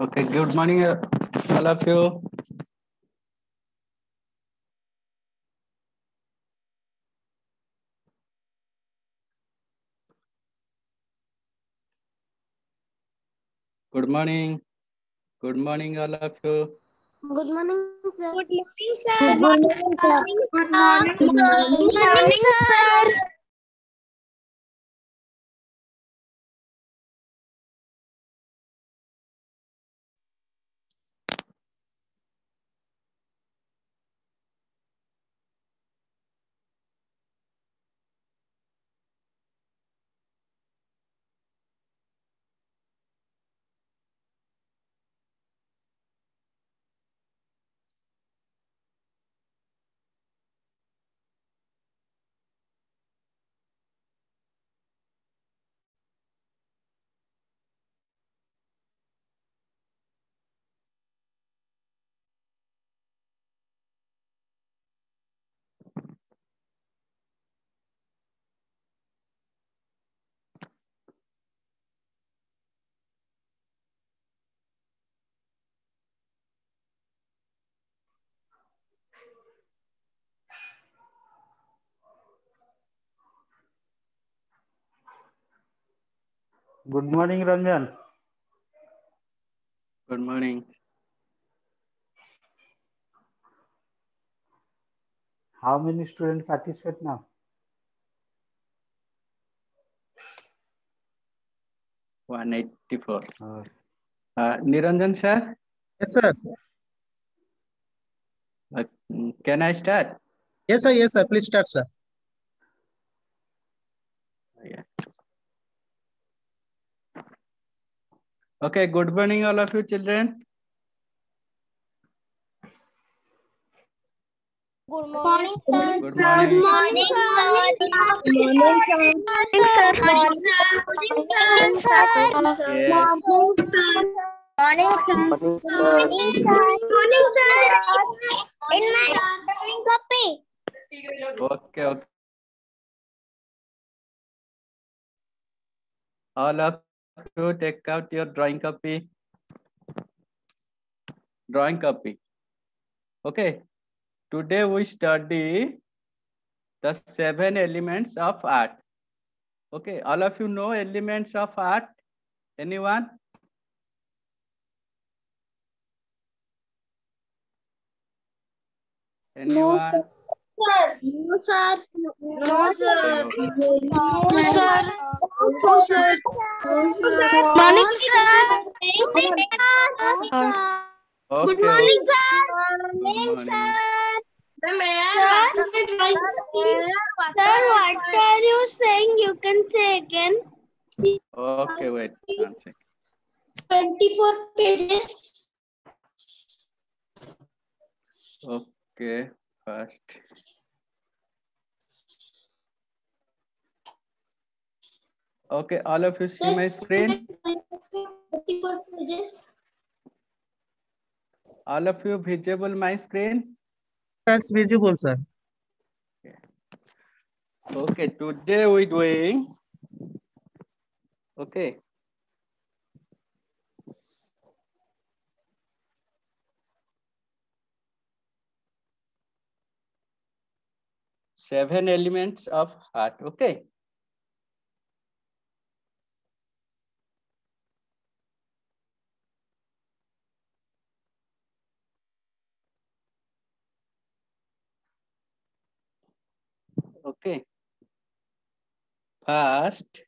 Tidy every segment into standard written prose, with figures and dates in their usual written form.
Okay, good morning, all of you. Good morning. Good morning, all of you. Good morning, sir. Good morning, sir. Good morning, sir. Good morning, Good morning, Good morning, sir. Good morning, Ranjan. Good morning. How many students participate now? Uh, 184. Uh, Niranjan sir, Yes, sir. can I start? Yes, sir. Yes, sir. Please start, sir. Yeah. Okay, good morning, all of you children. Good morning, sir. Good morning. Good morning, sir. Good morning, sir. Good morning, sir. Good morning, sir. Yes. Morning, sir. Morning, sir. Morning, sir. In my drawing copy. Okay, okay. All of you take out your drawing copy. Drawing copy. Okay. Today we study the 7 elements of art. Okay. All of you know elements of art? Anyone? Anyone? No, sir. No, sir. Okay. No, sir. No, sir. Morning, sir. Good Okay. morning, Okay. sir. Good morning. Sir, what are you saying? You can say again. Okay, wait one second. 24 pages. Okay, first. Okay, all of you see my screen? 24 pages. All of you visible my screen? That's visible, sir. Okay, today we doing, okay. Seven elements of art, okay. Okay. First,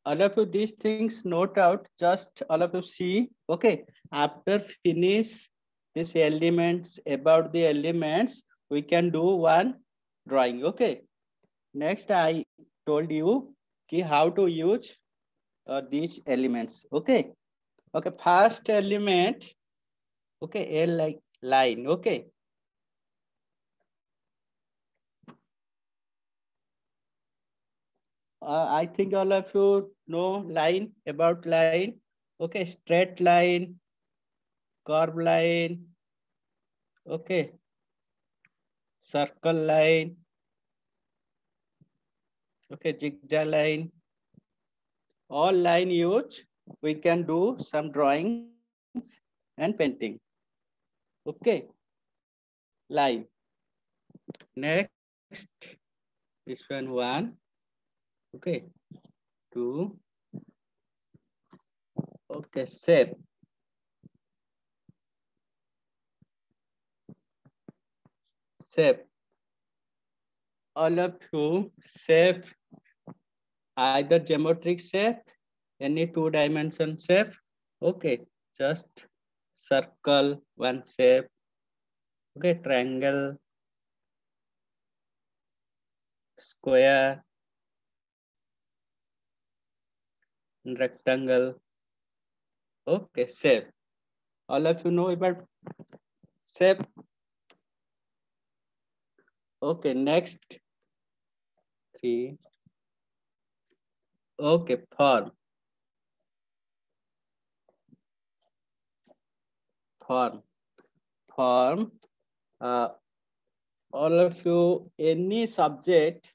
all of you these things note out, just all of you see, okay. After finish these elements, about the elements, we can do one drawing, okay. Next, I told you how to use these elements, okay. Okay, first element, okay, a like line, okay. I think all of you know line, about line, okay, straight line, curve line, okay, circle line, okay, zigzag line, all line use we can do some drawings and painting. Okay, live. Next, this one, okay, 2, okay, shape. Shape. All of you shape either geometric shape, any 2-dimension shape. Okay, just circle one shape. Okay, triangle, square, rectangle. Okay, shape. All of you know about shape. Okay, next 3. Okay, form. Form. Form. All of you, any subject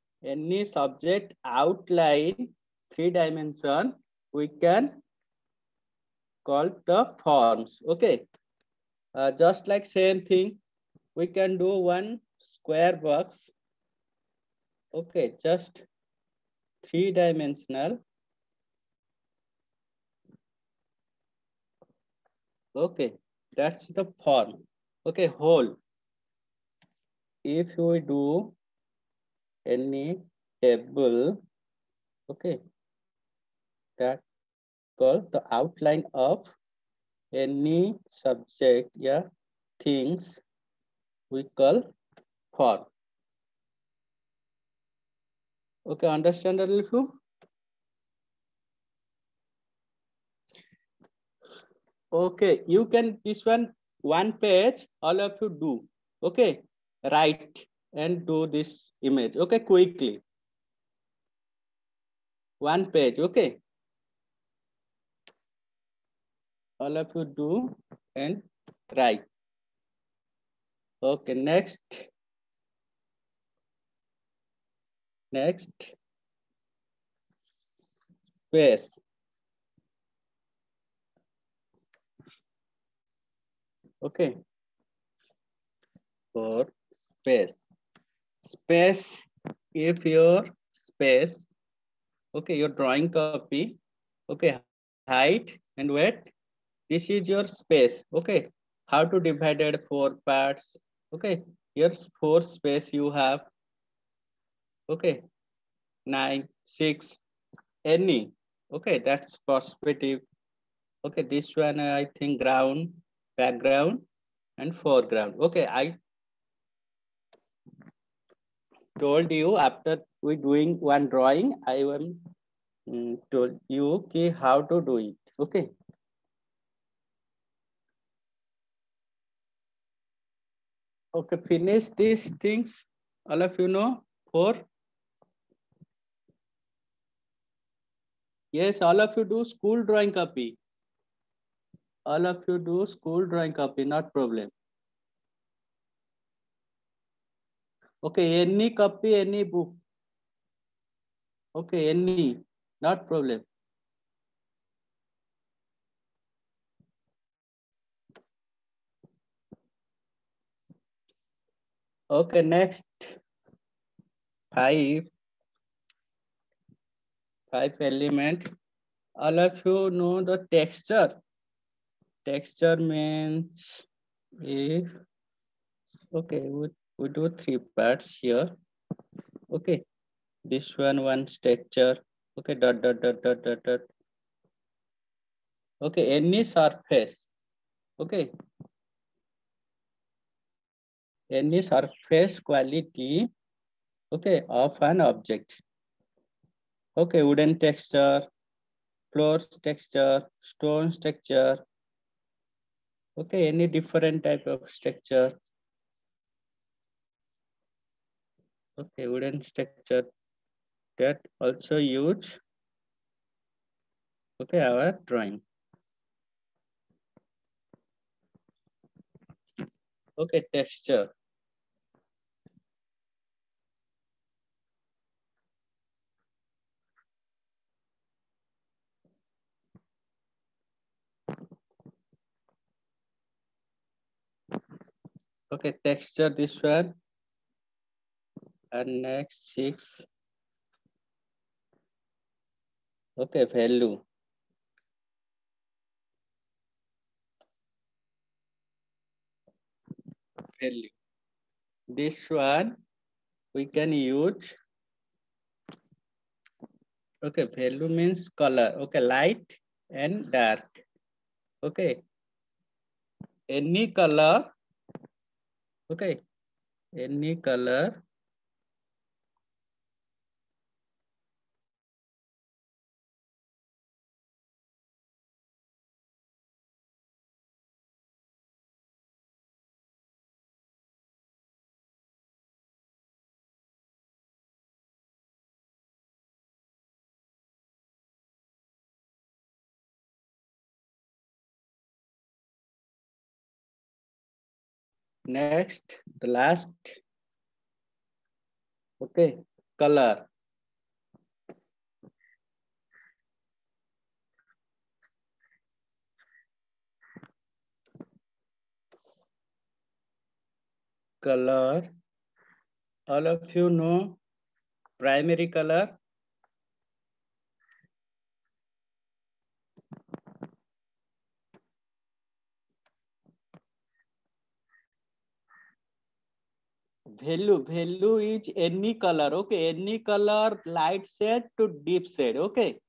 outline 3-dimension, we can call the forms. Okay. Just like same thing, we can do one square box. Okay, just 3-dimensional. Okay, that's the form. Okay, hole. If we do any table, okay, that called the outline of any subject, yeah, things we call form. Okay, understand a little? Okay, you can this one page, all of you do. Okay, write and do this image. Okay, quickly. One page, okay. All of you do and write. Okay, next. Next. Space. Okay. For space. Space, if your space, okay, your drawing copy, okay, height and weight, this is your space, okay. How to divide it 4 parts, okay. Here's 4 space you have, okay, 9, 6, any, okay, that's perspective. Okay, this one I think ground, background, and foreground. Okay, I told you after we doing one drawing, I am told you how to do it. Okay. Okay, finish these things. All of you know. 4. Yes, all of you do school drawing copy. All of you do school drawing copy, not problem. Okay, any copy, any book. Okay, any, not problem. Okay, next 5 element. All of you know the texture. Texture means if, okay, we do 3 parts here. Okay, this one texture. Okay, dot, dot, dot, dot, dot, dot. Okay, any surface. Okay, any surface quality, okay, of an object. Okay, wooden texture, floors texture, stones texture. Okay, any different type of texture. Okay, wooden texture that also use, okay, our drawing. Okay, texture. Okay, texture this one. And next 6. Okay, value. Value. This one we can use. Okay, value means color. Okay, light and dark. Okay, any color. Okay, any color. Next, the last. Okay, color. Color. All of you know primary color. Value is any color. Okay, any color, light shade to deep shade. Okay,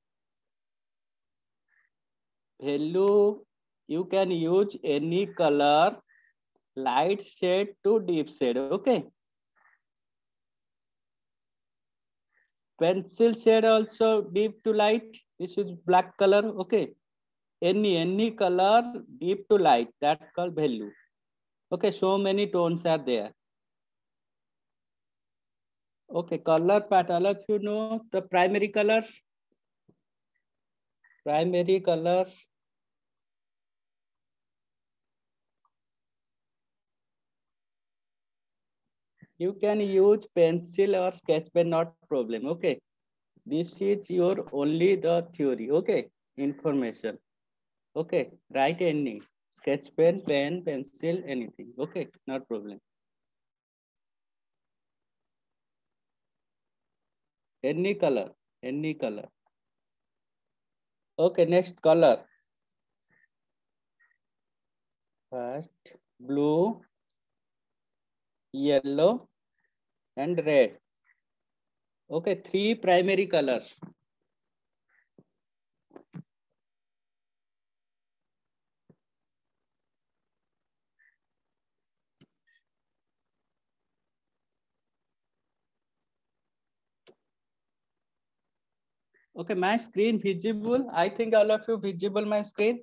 value you can use any color, light shade to deep shade. Okay, pencil shade also deep to light. This is black color. Okay, any color deep to light, that called value. Okay, so many tones are there. Okay, color part, all of you know the primary colors. Primary colors. You can use pencil or sketch pen, not problem. Okay, this is your only the theory. Okay, information. Okay, write any sketch pen, pen, pencil, anything. Okay, not problem. Any color, any color. Okay, next color. First, blue, yellow, and red. Okay, 3 primary colors. Okay, my screen visible. I think all of you visible my screen.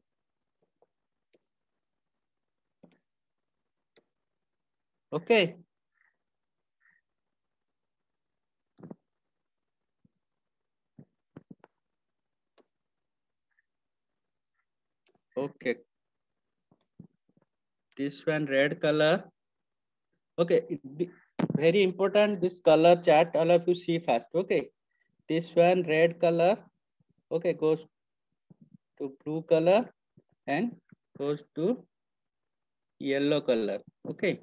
Okay. Okay. This one red color. Okay, very important. This color chart, all of you see fast. Okay, this one red color. Okay, goes to blue color and goes to yellow color. Okay.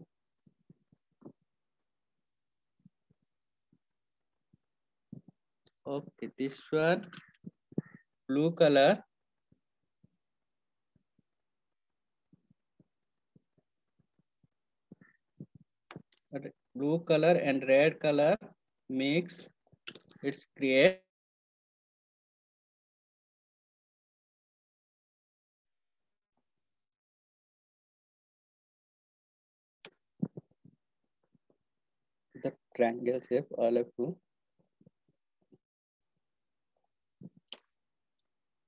Okay, this one blue color. Blue color and red color mix. It's create the triangle shape, all of you.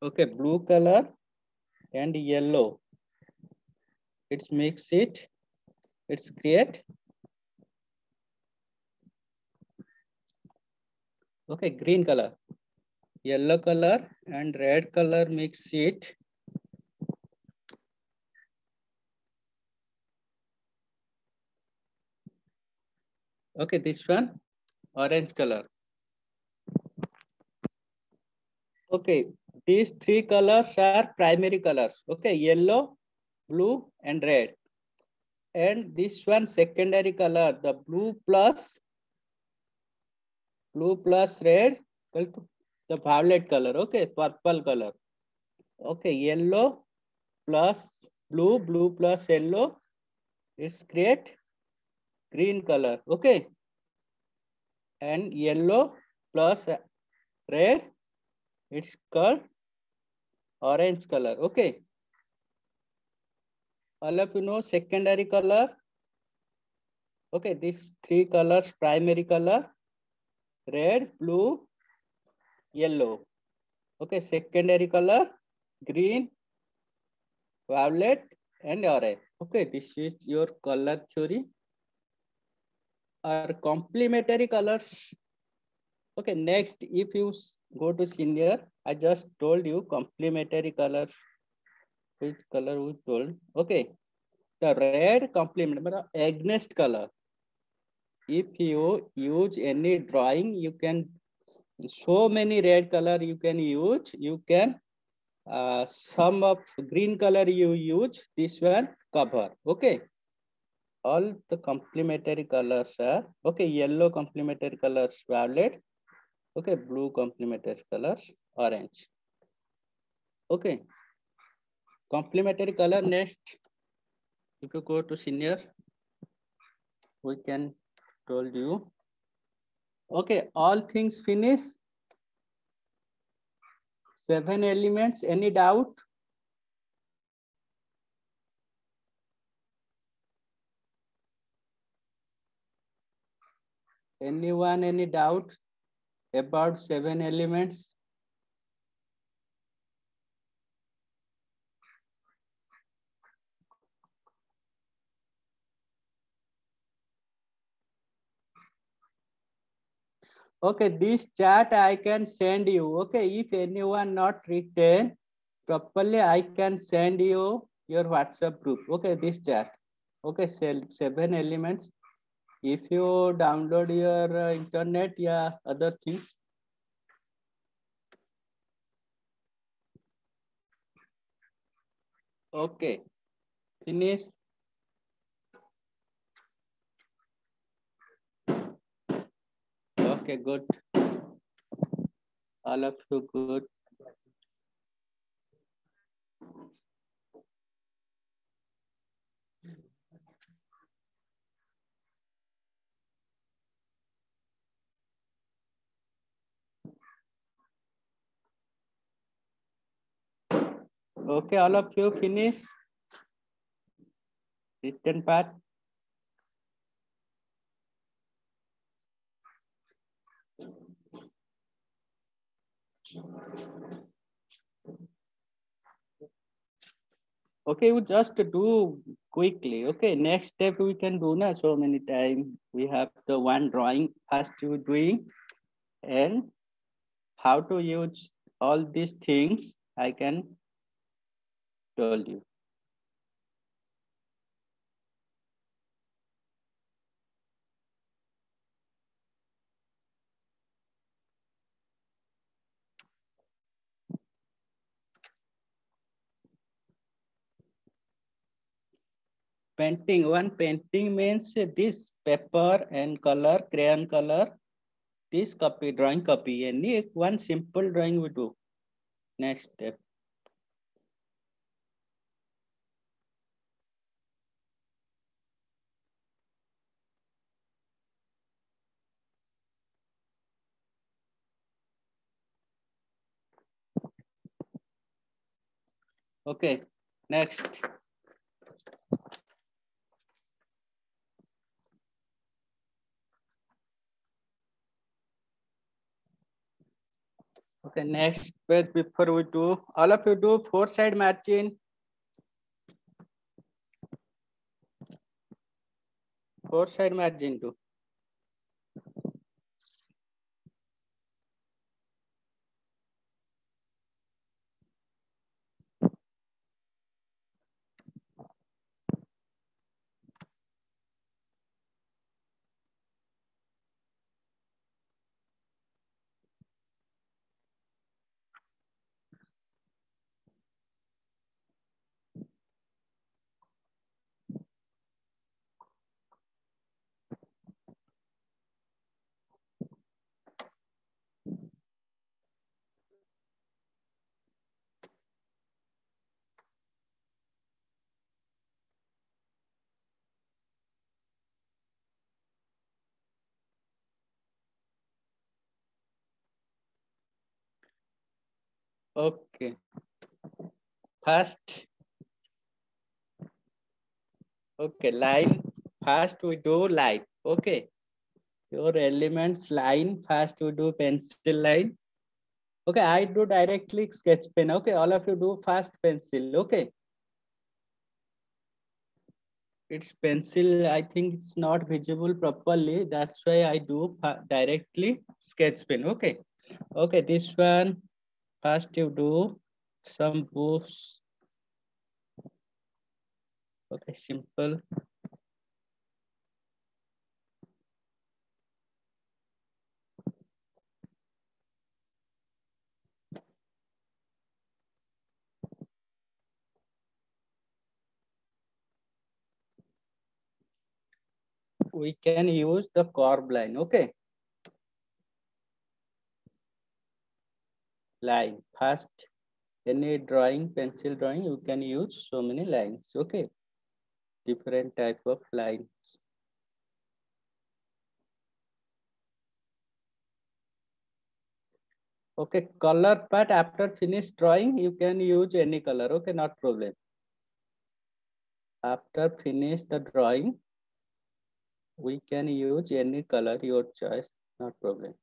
Okay, blue color and yellow. It's mix it. It's create. Okay, green color. Yellow color and red color mix it. Okay, this one orange color. Okay, these 3 colors are primary colors. Okay, yellow, blue, and red. and this one secondary color, the blue plus red equal to the violet color. Okay, purple color. Okay, yellow plus blue plus yellow, it's create green color. Okay, and yellow plus red, it's called orange color. Okay, all of you know secondary color. Okay, these three colors, primary color, red, blue, yellow. Okay, secondary color, green, violet, and orange. Okay, this is your color theory. Or complementary colors. Okay, next, if you go to senior, I just told you complementary colors. Which color we told? Okay, the red complement, but against color. If you use any drawing, you can, so many red color you can use. You can, some of green color you use, this one cover. Okay, all the complementary colors are, okay, yellow complementary colors, violet. Okay, blue complementary colors, orange. Okay, complementary color next. If you go to senior, we can told you. Okay, all things finished. 7 elements. Any doubt? Anyone? Any doubt about 7 elements? Okay, this chat I can send you. Okay, if anyone not written properly, I can send you your WhatsApp group. Okay, this chat. Okay, 7 elements. If you download your internet, yeah, other things. Okay, finish. Okay, good. All of you good. Okay, all of you finish written part. Okay, you just do quickly. Okay, next step we can do na so many time. We have the one drawing first you doing and how to use all these things I can told you. Painting, one painting means this paper and color, crayon color, this copy, drawing copy, any one simple drawing we do. Next step. Okay, next. Okay, next page before we do, all of you do 4 side margin. 4 side margin do. Okay. First, okay, line. First we do line. Okay. Your elements line. First we do pencil line. Okay, I do directly sketch pen. Okay, all of you do fast pencil. Okay. It's pencil. I think it's not visible properly. That's why I do directly sketch pen. Okay. Okay, this one. First you do some boosts. Okay, simple. We can use the curve line. Okay. Line. First, any drawing, pencil drawing, you can use so many lines. Okay. Different type of lines. Okay, color part after finish drawing, you can use any color. Okay, not problem. After finish the drawing, we can use any color, your choice, not problem.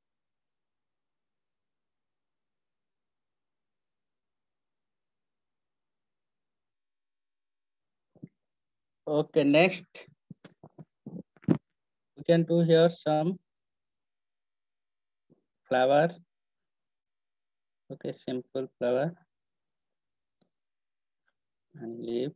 Okay, next. We can do here some flower. Okay, simple flower and leaf.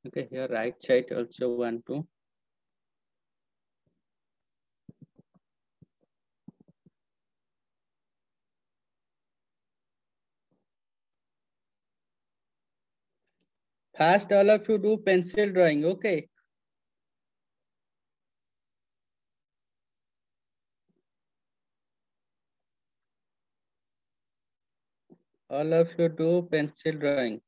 Okay, here right side also want to. First, all of you do pencil drawing. Okay. All of you do pencil drawing.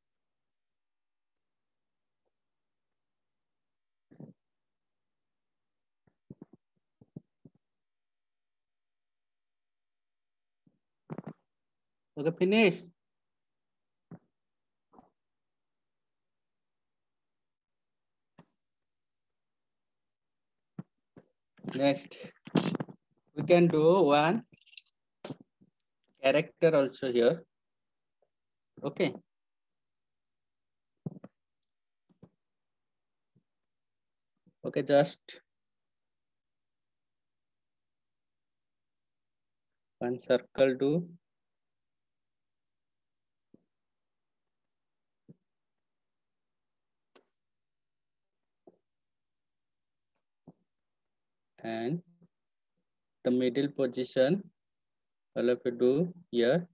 Okay, finish. Next, we can do one character also here. Okay. Okay, just one circle do. And the middle position, all of you do here.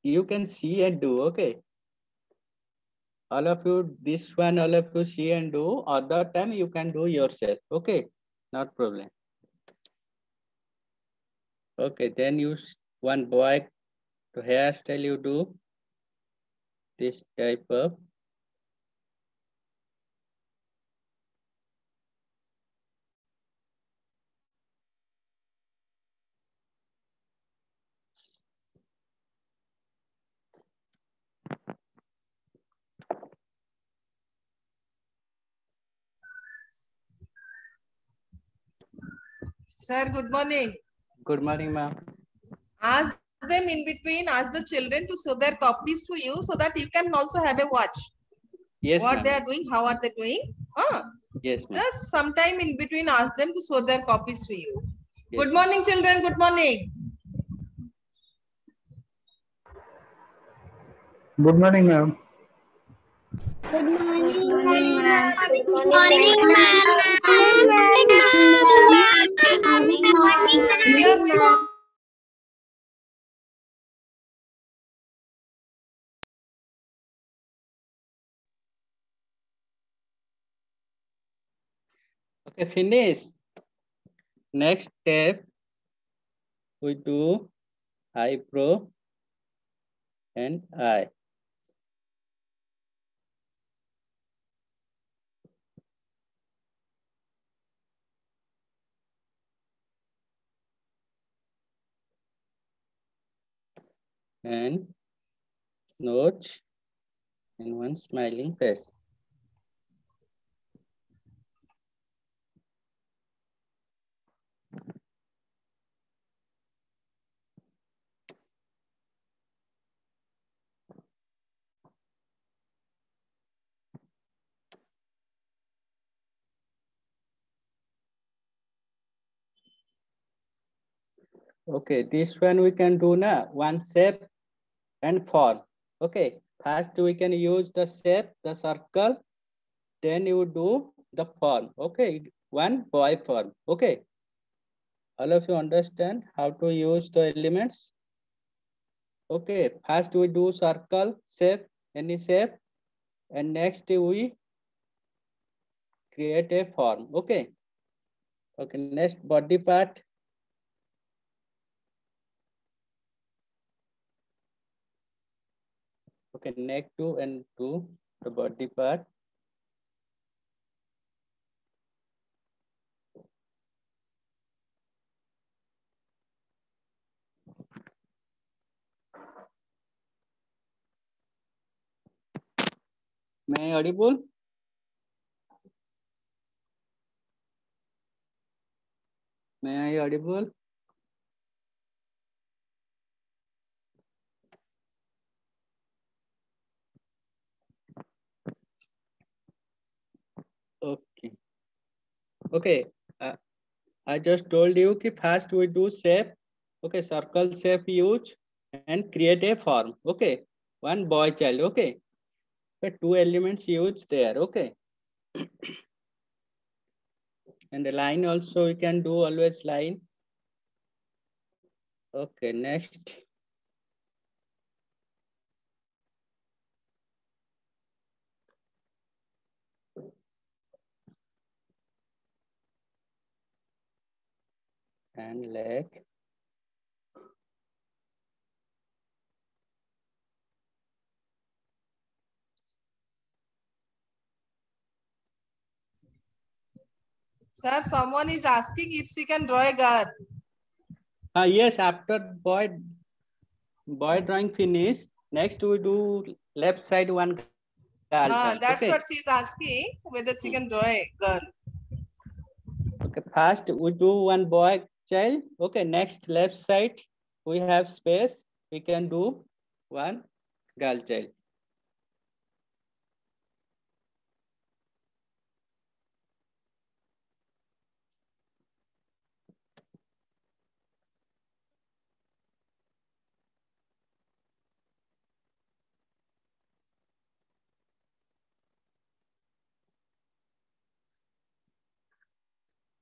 You can see and do, okay. All of you, this one, all of you see and do. Other time you can do yourself, okay. Not problem. Okay, then you one boy to hairstyle you do this type of. Sir, good morning. Good morning, ma'am. Ask them in between, ask the children to show their copies to you so that you can also have a watch. Yes, what they ma'am. are doing, how are they doing. Yes, ma'am. Just sometime in between ask them to show their copies to you. Yes, good morning, children. Good morning. Good morning, ma'am. Good morning, ma'am. Good morning, ma'am. Here we Okay, finish. Next step, we do eyebrow and eye. And nose and one smiling face. Okay, this one we can do now, one shape and form. Okay, first we can use the shape, the circle, then you do the form. Okay, one boy form. Okay, all of you understand how to use the elements? Okay, first we do circle, shape, any shape, and next we create a form. Okay, okay, next body part. Okay, neck to and do the body part. May I audible? May I audible? Okay. Okay. I just told you कि first we do shape. Okay, circle shape use and create a form. Okay, one boy child. Okay, okay, two elements used there. Okay, and the line also we can do always line. Okay, next. And leg. Sir, someone is asking if she can draw a girl. Yes, after boy drawing finish, next we do left side one girl child. That's Okay. what she is asking, whether she can draw a girl. Okay, first we do one boy child. Okay, next left side we have space. We can do one girl child.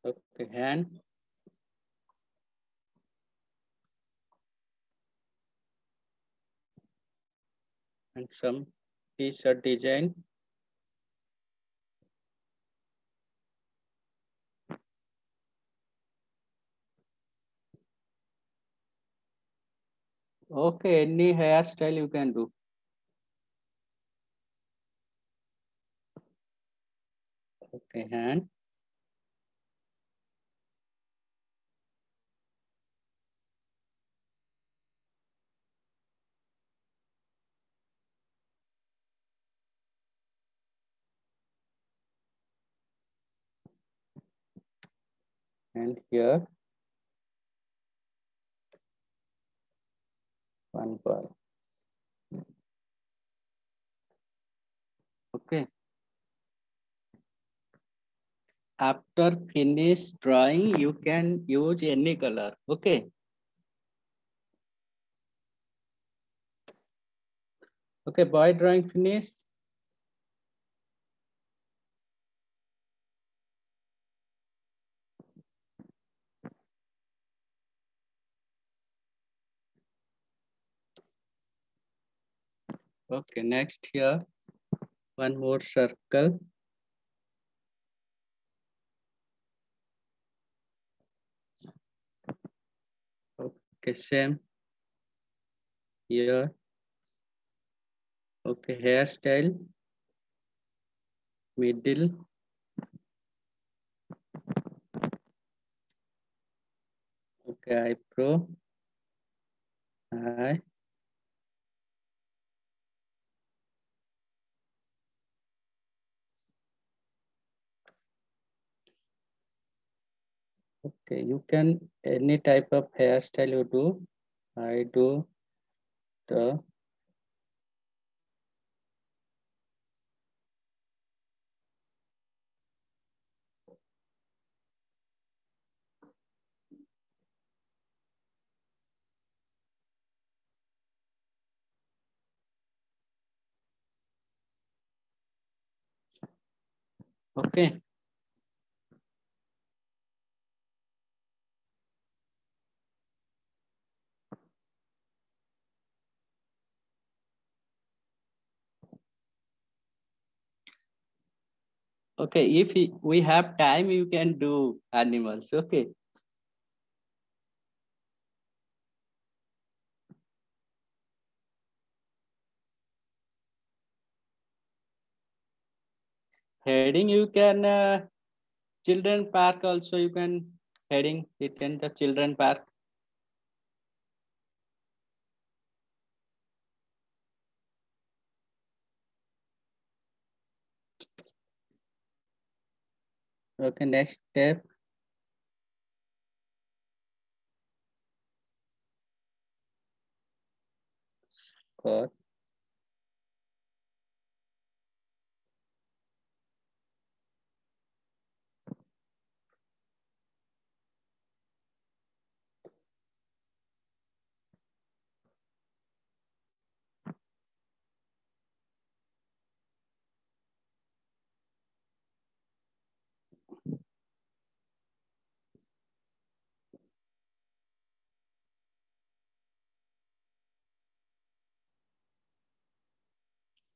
Okay, hand. And some t-shirt design. Okay, any hairstyle you can do. Okay, hand. And here one pearl. Okay. After finish drawing, you can use any color. Okay. Okay, boy drawing finished. Okay, next here, one more circle. Okay, same here. Okay, hairstyle, middle. Okay, eyebrow, eye. Okay, you can any type of hairstyle you do. I do the okay. Okay, if we have time, you can do animals. Okay. Heading, you can children park also. You can heading it in the children park. Okay, next step. Scott.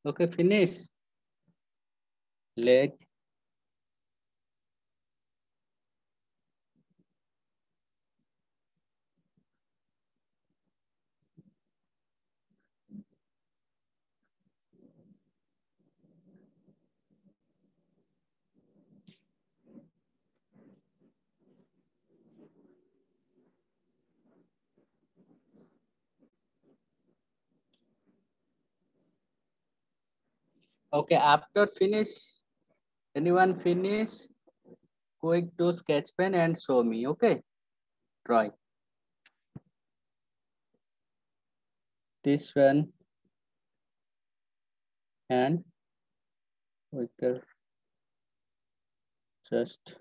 Okay, finish. Leg. Okay, after finish, anyone finish? Quick to sketch pen and show me. Okay, drawing. This one and we can just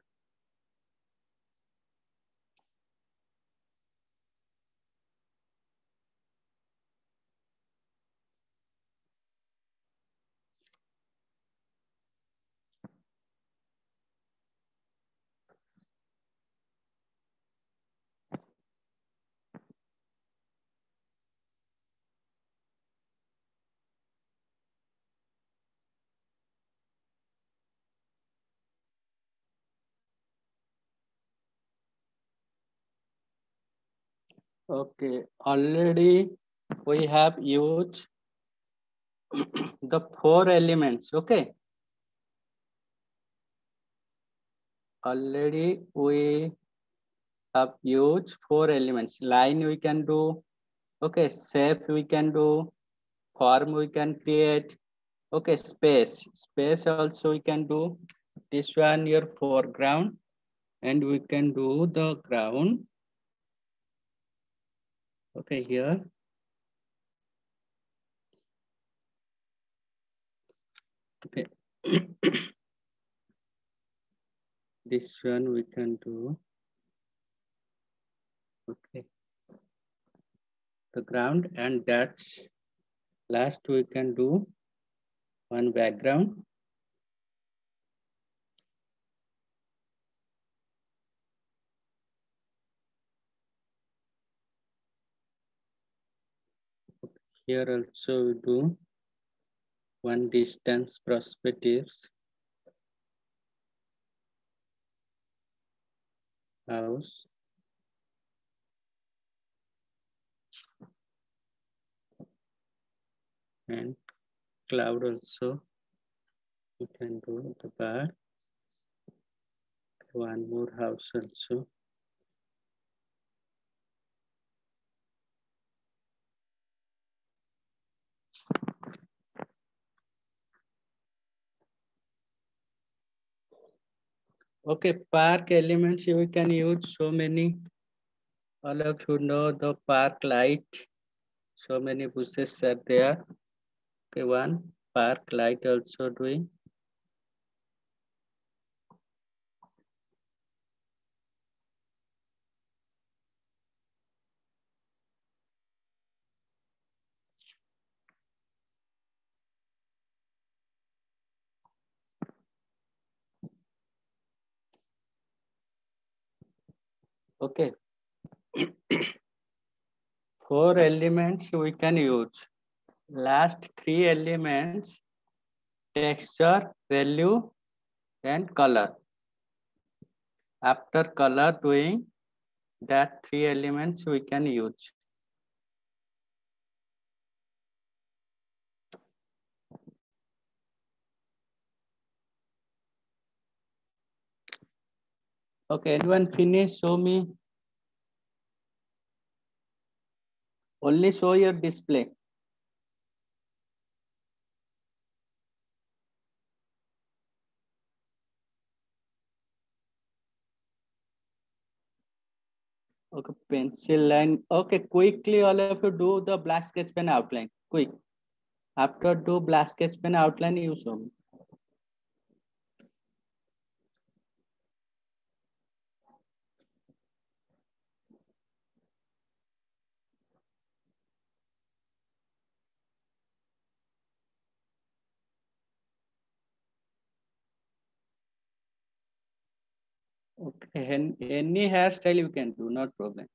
okay. Already we have used the 4 elements. Okay. Already we have used 4 elements. Line we can do. Okay, shape we can do. Form we can create. Okay, space also we can do. This one your foreground, and we can do the ground. Okay, here. Okay. This one we can do. Okay. The ground, and that's last we can do one background. Here also we do one distance perspectives, house, and cloud also. You can do the bar. One more house also. Okay, park elements we can use so many. All of you know the park light. So many bushes are there. Okay, one park light also doing. Okay. 4 elements we can use. Last 3 elements, texture, value, and color. After color doing that 3 elements we can use. Okay, anyone finish? Show me. Only show your display. Okay, pencil line. Okay, quickly all of you do the black sketch pen outline. Quick. After do black sketch pen outline, you show me. Okay, any hairstyle you can do, not problem.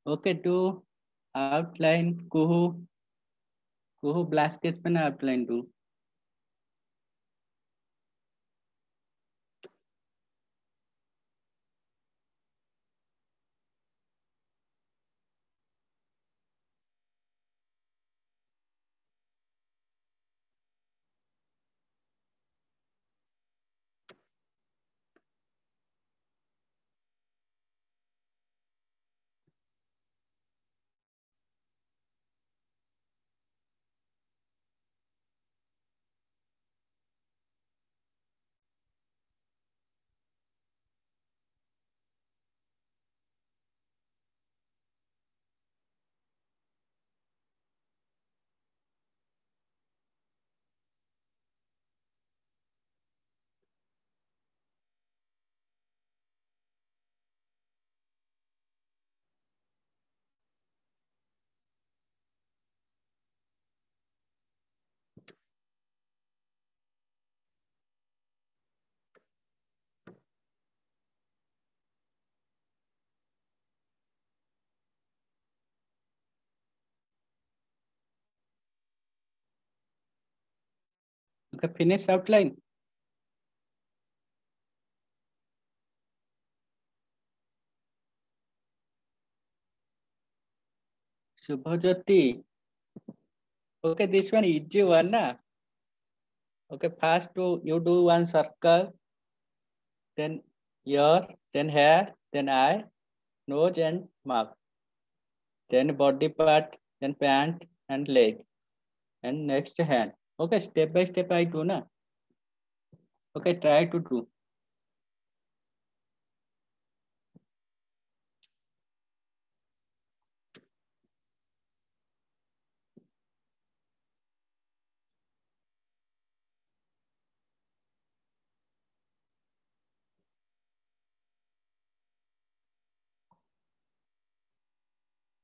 Okay, do outline Kuhu. Kuhu black sketch pen outline do. Okay, finish outline. Subhajyoti. Okay, this one easy one, na? Okay, first you do one circle, then ear, then hair, then eye, nose and mouth. Then body part, then pant and leg. and next hand. Okay, step by step I do na. Okay, try to do.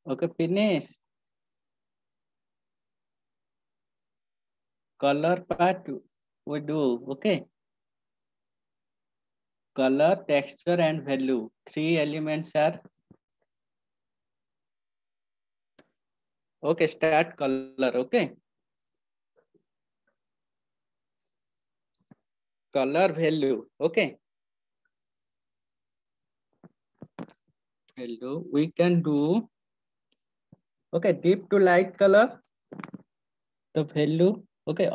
Okay, finish. Color part we do. Okay. Color, texture, and value. Three elements are. Okay, start color. Okay. Color value. Okay. Value. We can do. Okay, deep to light color. The value. Okay,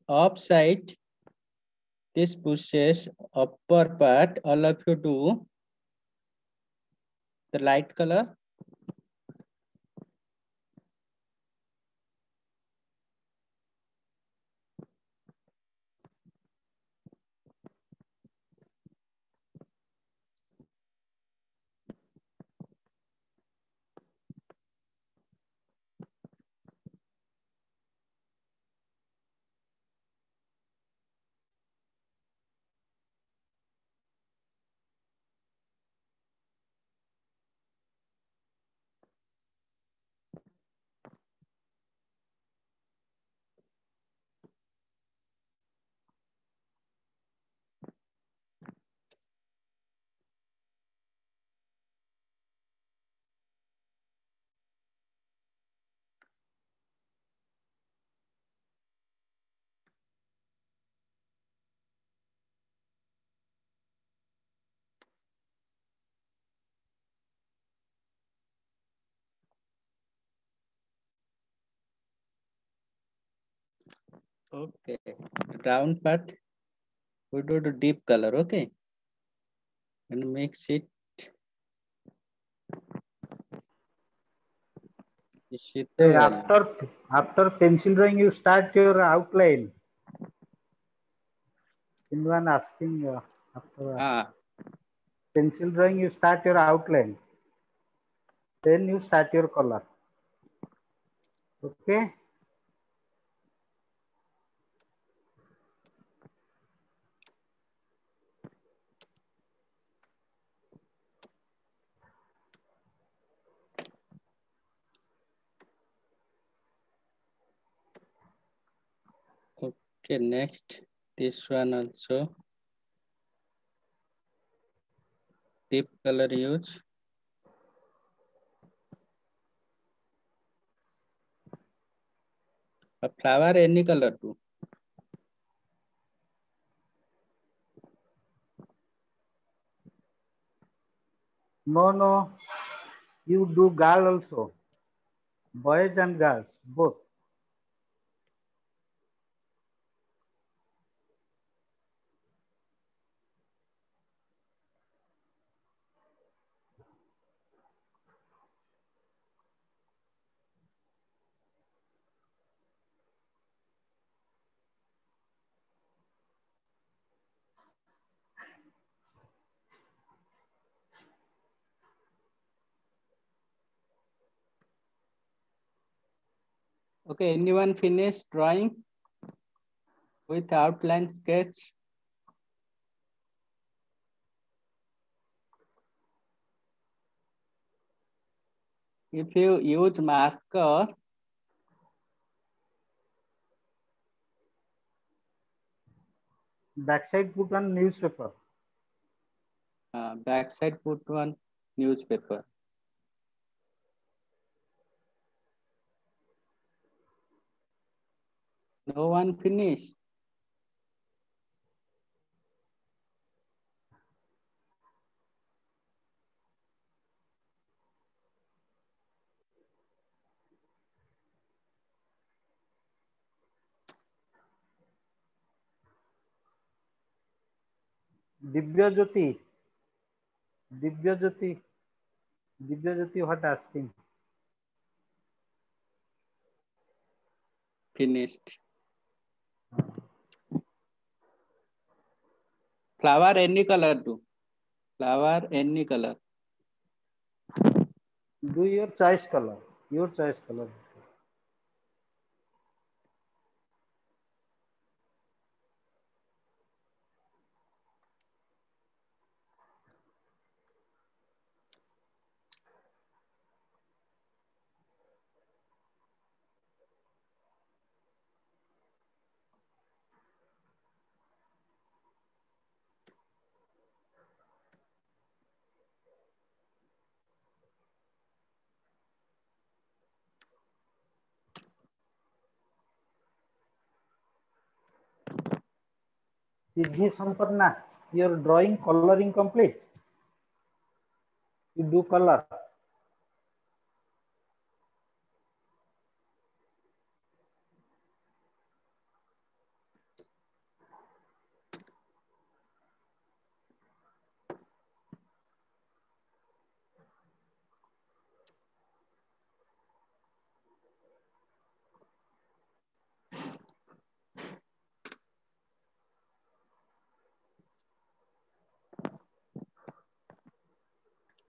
upside. This pushes upper part. All of you do the light color. Okay. Round part. We do the deep color. Okay. And mix it. Hey, after pencil drawing, you start your outline. Anyone asking after pencil drawing, you start your outline. Then you start your color. Okay. Okay, next. This one also. Deep color use. A flower any color too. No. You do girl also. Boys and girls, both. Okay, anyone finish drawing with outline sketch? If you use marker, Backside put on newspaper. backside put one newspaper. No one finished. Divya Jyoti. Divya Jyoti, what asking? finished. Flower any color do. Flower any color. Do your choice color. Your choice color. Siddhi Sampanna, your drawing coloring complete. You do color.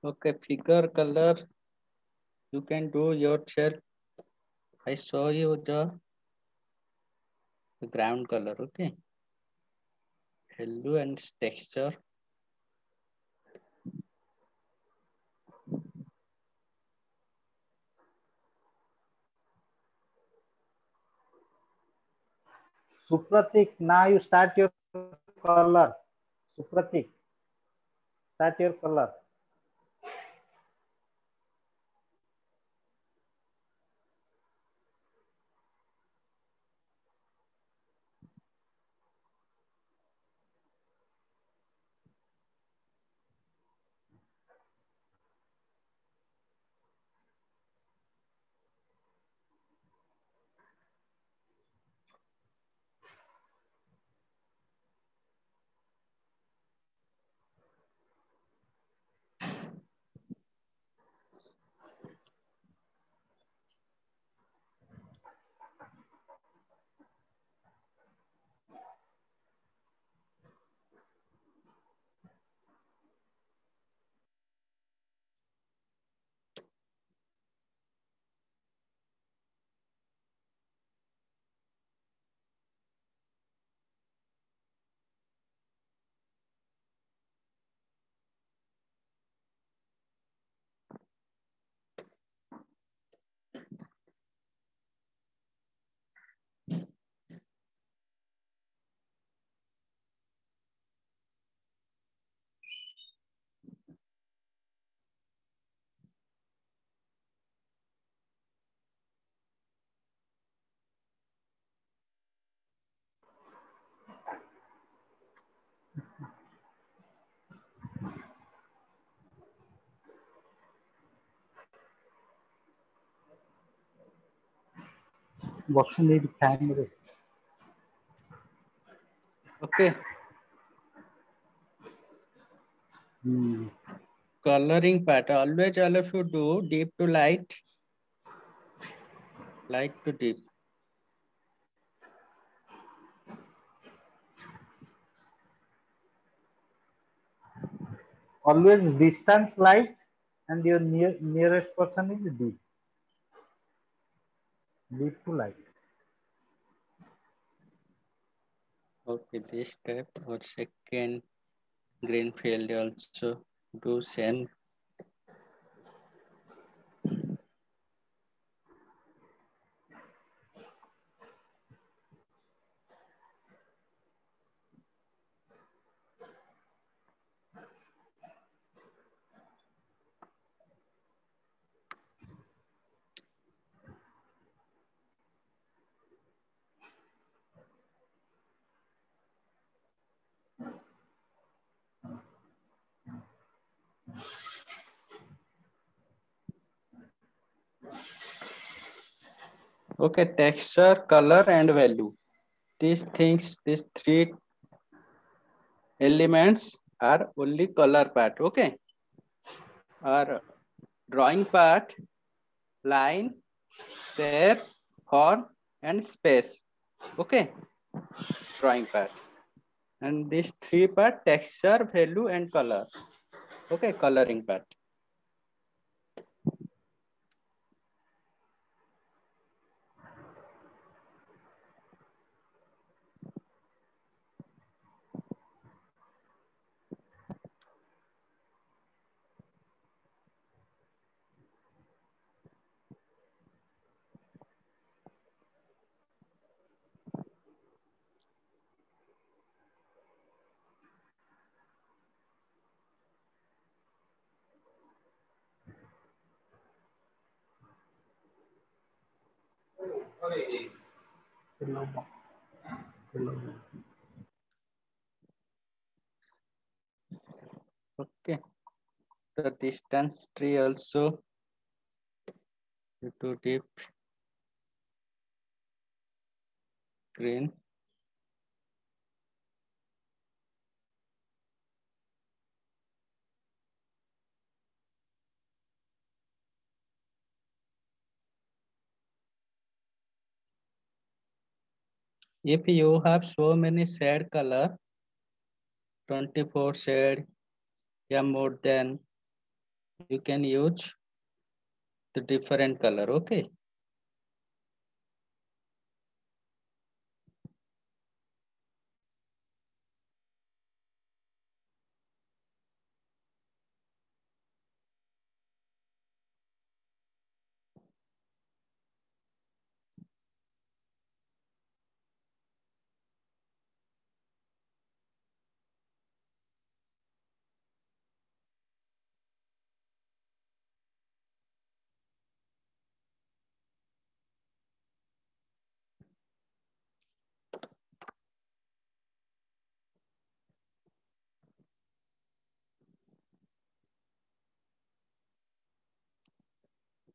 Okay, figure color. You can do yourself. I show you the ground color. Okay. Hue and texture. Supratik, now you start your color. Supratik, start your color. Need camera. Okay. Coloring pattern. Always all of you do deep to light. Light to deep. Always distance light and your nearest person is deep. Deep to light. Okay, this step or second green field also do same. Okay, texture, color, and value. These things, these three elements are only color part. Okay. Our drawing part, line, shape, form, and space. Okay, drawing part. And these three part, texture, value, and color. Okay, coloring part. Okay, the distance tree also to deep green. If you have so many shade color, 24 shade, yeah, more than, you can use the different color. Okay.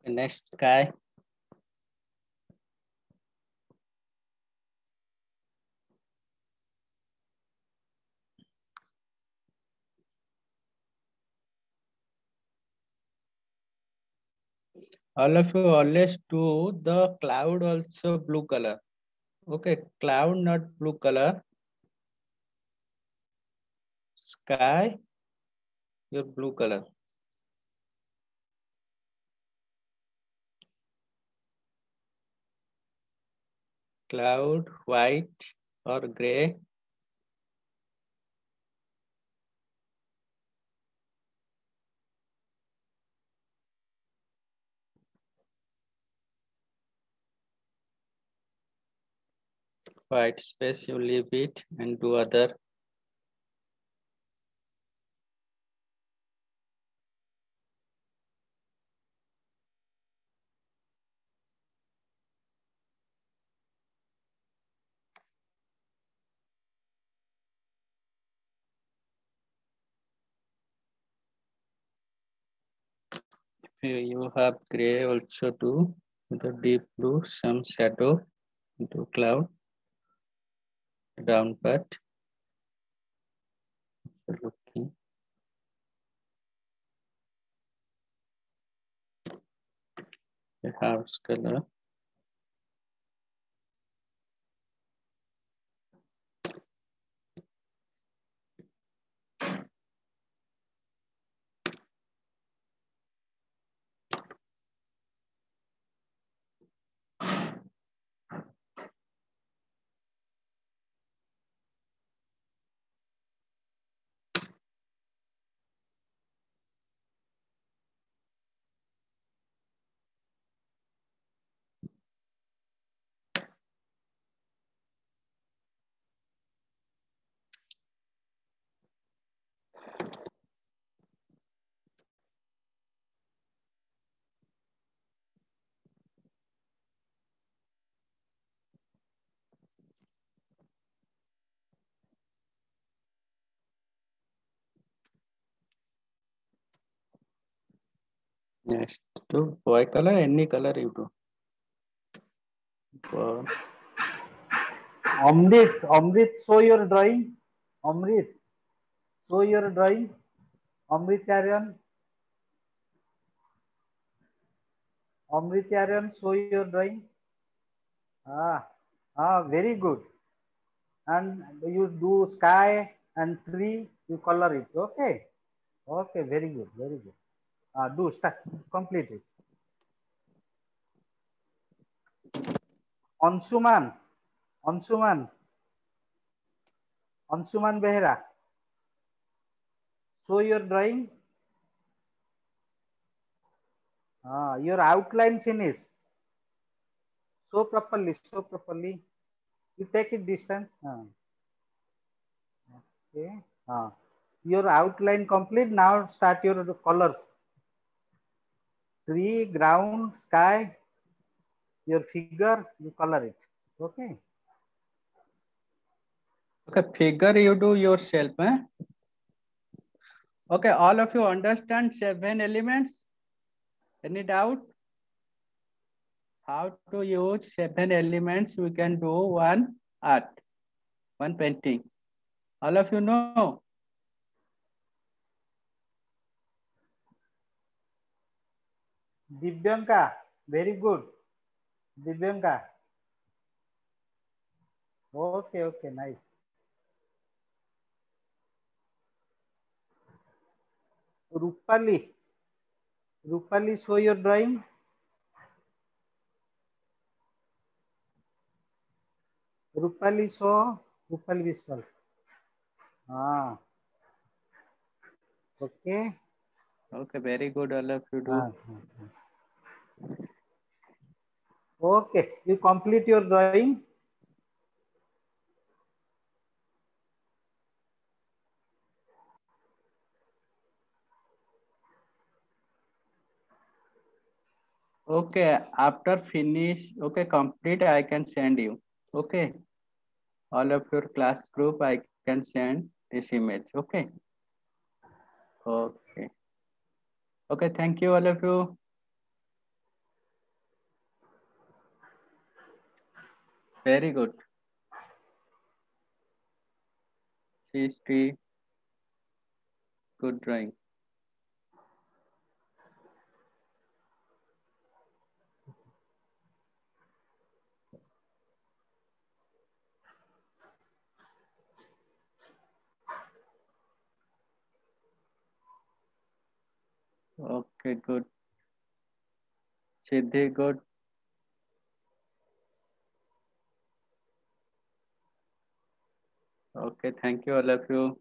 Next sky. All of you always do the cloud also blue color. Okay, cloud not blue color. Sky, your blue color. Cloud, white or gray. White space, you leave it and do other. Here you have gray also do the deep blue, some shadow into cloud, down part. Looking. The house color. Next to white color, any color you do. For Amrit, show your drawing. Amrit, show your drawing. Amrit Aryan. Amrit Aryan, show your drawing. Very good. And you do sky and tree, you color it. Okay. Okay, very good, very good. Do start, complete it. Ansuman, Ansuman, Ansuman Behra. Show your drawing. Your outline finish. Show properly, show properly. You take it distance. Okay. Your outline complete. Now start your color. Tree, ground, sky, your figure, you color it. Okay. Okay, figure you do yourself. Eh? Okay, all of you understand 7 elements? Any doubt? How to use 7 elements? We can do one art, one painting. All of you know? Divyanka, very good. Divyanka. Okay, okay, nice. Rupali. Rupali, show your drawing. Rupali, show. Rupali Vishwal. Okay. Okay, very good. All of you do. Okay, you complete your drawing. Okay, after finish, okay, complete, I can send you. Okay. All of your class group, I can send this image. Okay. Okay. Okay, thank you, all of you. Very good. History, good drawing. Okay, good. Siddhi, good. Okay, thank you, all of you.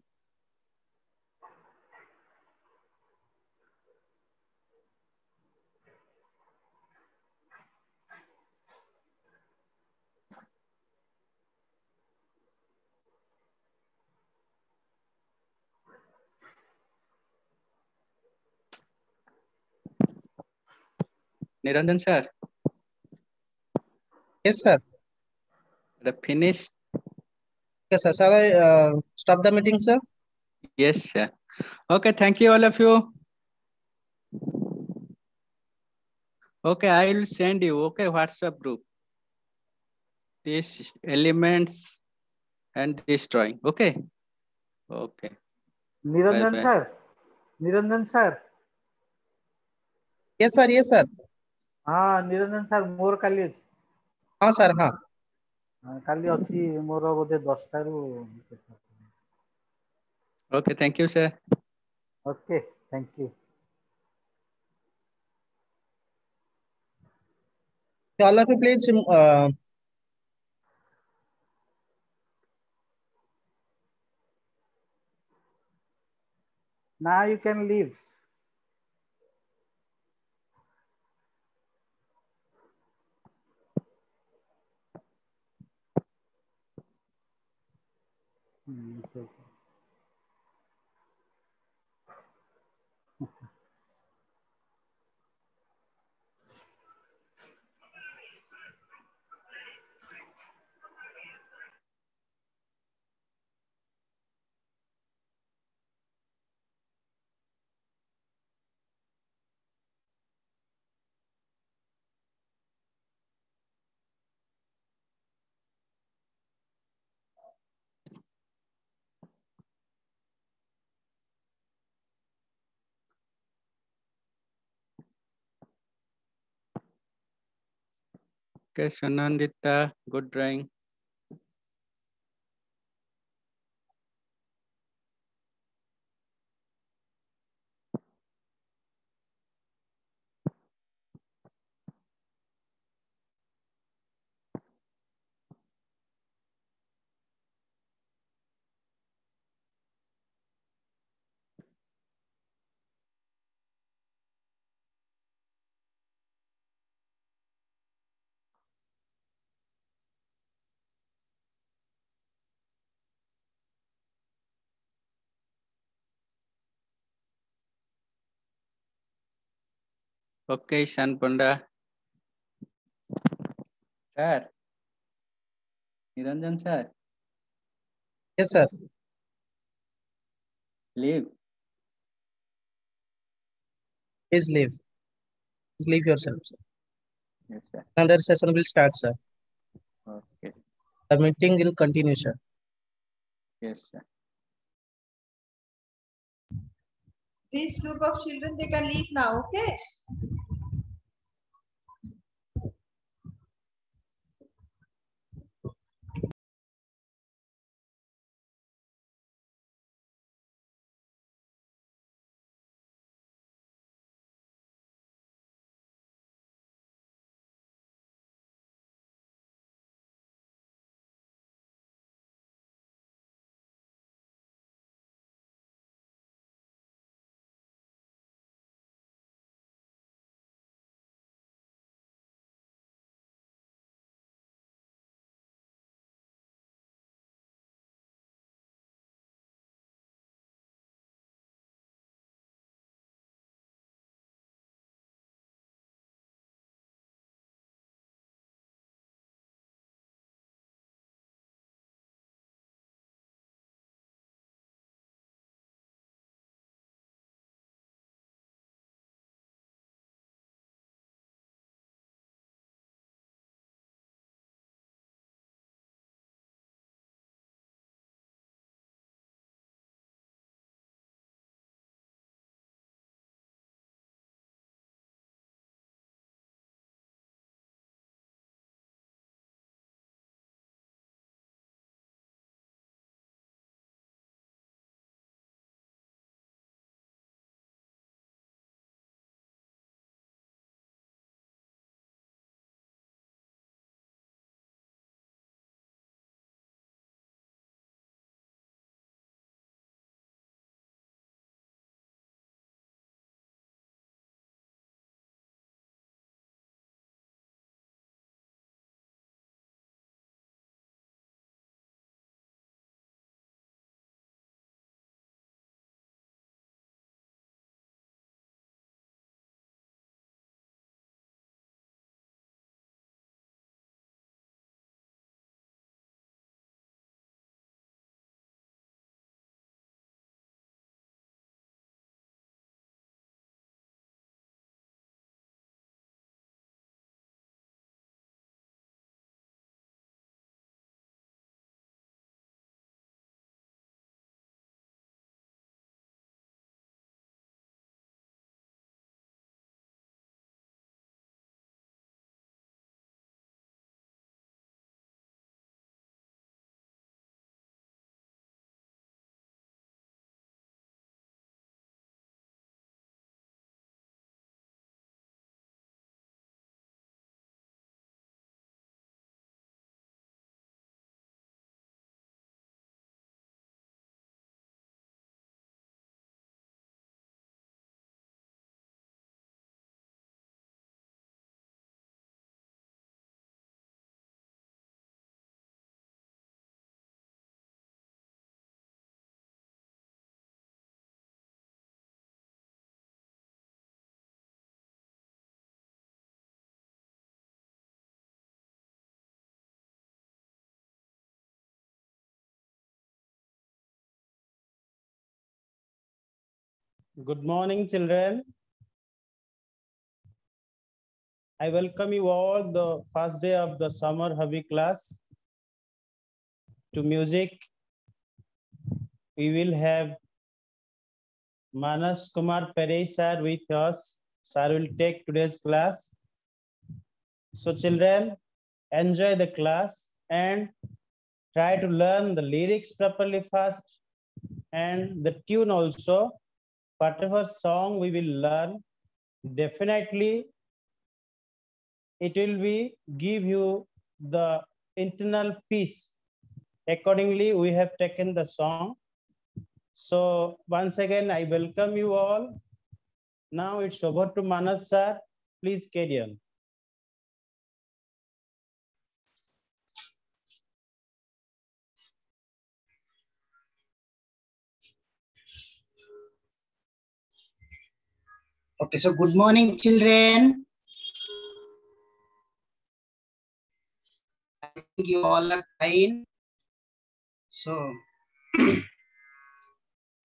Niranjan sir. Yes, sir. The finish. Yes, sir. Shall I stop the meeting, sir? Yes, sir. Okay, thank you, all of you. Okay, I will send you. Okay, WhatsApp group. These elements and this drawing. Okay. Okay. Niranjan Bye-bye. sir. Niranjan sir. Yes, sir. Yes, sir. Niranjan sir, ମୋର କାଲି ଅଛି। sir, ହଁ। କାଲି ଅଛି ମୋର ବୋଧେ 10ଟା ରୁ। Okay, thank you, sir. Okay, thank you. All of you, please. Now you can leave. Okay. Okay, Shanandita, good drawing. Okay, Shan Panda. Sir. Niranjan sir, Yes, sir. leave. Please leave. Please leave yourself, sir. Yes, sir. Another session will start, sir. Okay. The meeting will continue, sir. Yes, sir. This group of children, they can leave now, okay? Good morning, children. I welcome you all the first day of the summer hobby class. To music, we will have Manas Kumar Perey sir with us. Sir will take today's class. So children, enjoy the class and try to learn the lyrics properly first and the tune also. Whatever song we will learn, definitely it will be give you the internal peace. Accordingly, we have taken the song. So once again, I welcome you all. Now it's over to Manas sir. Please carry on. Okay, so good morning, children. I think you all are fine. So,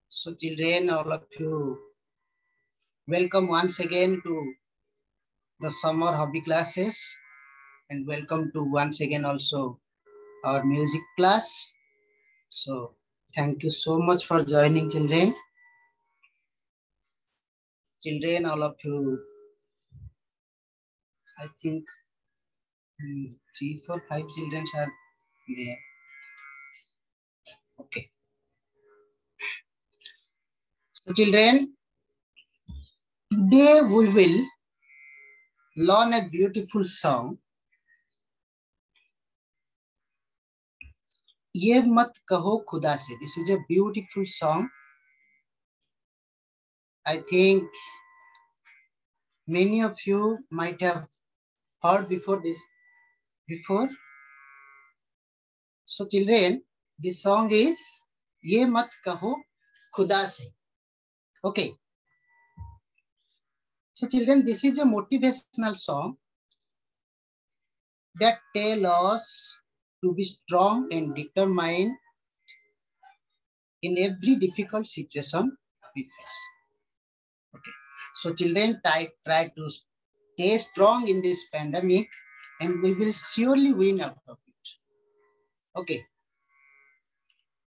so children, all of you, welcome once again to the summer hobby classes, and welcome to once again also our music class. So, thank you so much for joining, children. Children, all of you, I think 3, 4, 5 children are there. Okay. So children, today we will learn a beautiful song. Ye mat kaho khuda se. This is a beautiful song. I think many of you might have heard before this. So children, this song is Ye mat kaho khuda se. Okay. So children, this is a motivational song that tell us to be strong and determined in every difficult situation we face. Okay. So children, try to stay strong in this pandemic and we will surely win out of it. Okay.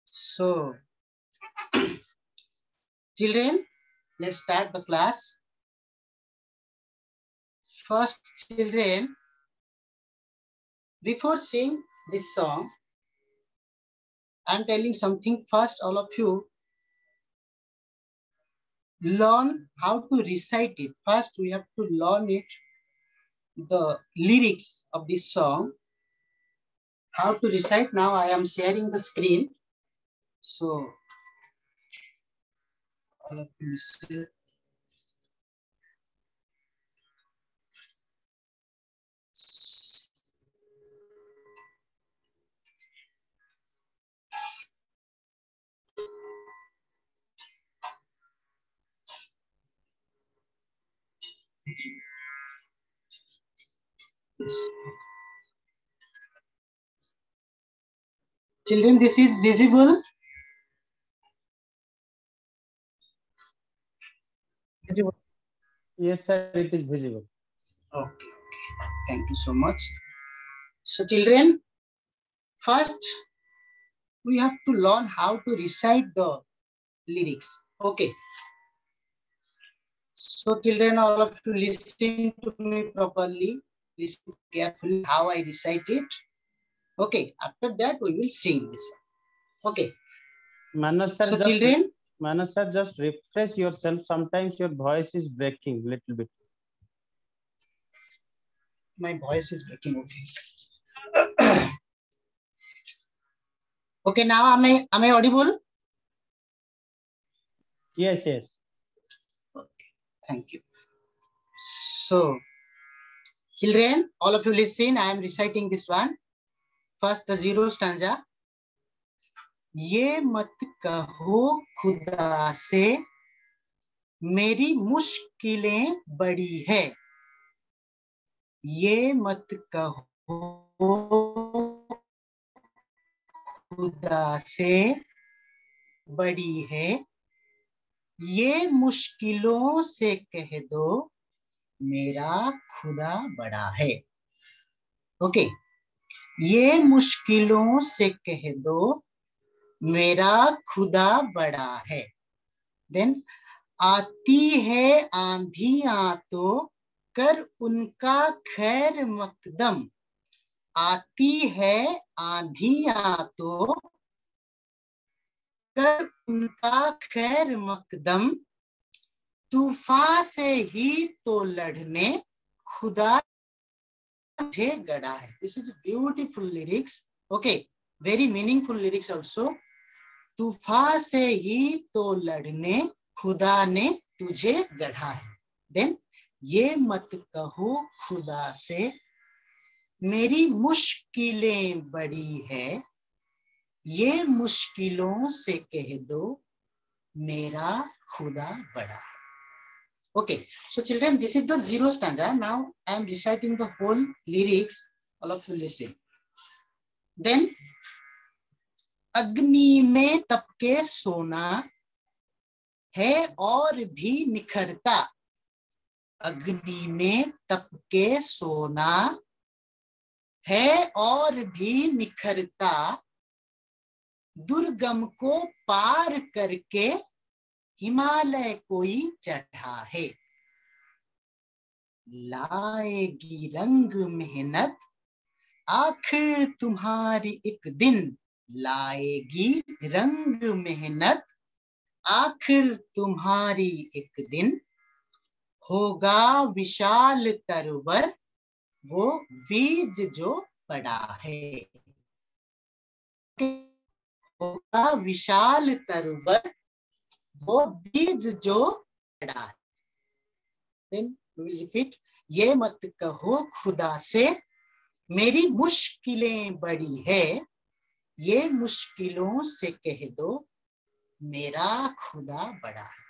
So children, let's start the class. First, children, before singing this song, I'm telling something. First, all of you learn how to recite it. First, we have to learn it, the lyrics of this song. How to recite. Now I am sharing the screen. So, all of you listen. Yes. Children, this is visible. Visible. Yes, sir, it is visible. Okay. Thank you so much. So, children, first we have to learn how to recite the lyrics. Okay. So, children, all of you listen to me properly. Listen carefully how I recite it. Okay. After that, we will sing this one. Okay. Manas sir, so, children, Manas sir, just refresh yourself. Sometimes your voice is breaking a little bit. My voice is breaking. Okay. Okay. Now, am I audible? Yes. Okay. Thank you. So, children, all of you listen. I am reciting this one. First, the 0 stanza. ये मत कहो खुदा से मेरी मुश्किलें बड़ी है. ये मत कहो खुदा से बड़ी है. ये मुश्किलों से कह दो मेरा खुदा बड़ा है. ओके. ये मुश्किलों से कह दो मेरा खुदा बड़ा है. देन आती है आंधियां तो कर उनका खैर मकदम. आती है आंधियां तो कर उनका खैर मकदम, तूफान से ही तो लड़ने खुदा मुझे गढ़ा है. This is beautiful lyrics. Okay, very meaningful lyrics also. तूफान से ही तो लड़ने खुदा ने तुझे गढ़ा है. Then ये मत कहो खुदा से मेरी मुश्किलें बड़ी है, ये मुश्किलों से कह दो मेरा खुदा बड़ा है. Okay, so children, this is the zero stanza. Now I am reciting the whole lyrics. All of you listen. Then, अग्नि में तपके सोना है और भी निखरता. अग्नि में तपके सोना है और भी निखरता, दुर्गम को पार करके हिमालय कोई चढ़ा है. लाएगी रंग मेहनत आखिर तुम्हारी एक दिन, लाएगी रंग मेहनत आखिर तुम्हारी एक दिन, होगा विशाल तरवर वो बीज जो पड़ा है. होगा विशाल तरवर वो बीज जो पड़ा है. Then we will repeat. ये मत कहो खुदा से मेरी मुश्किलें बड़ी है, ये मुश्किलों से कह दो मेरा खुदा बड़ा है.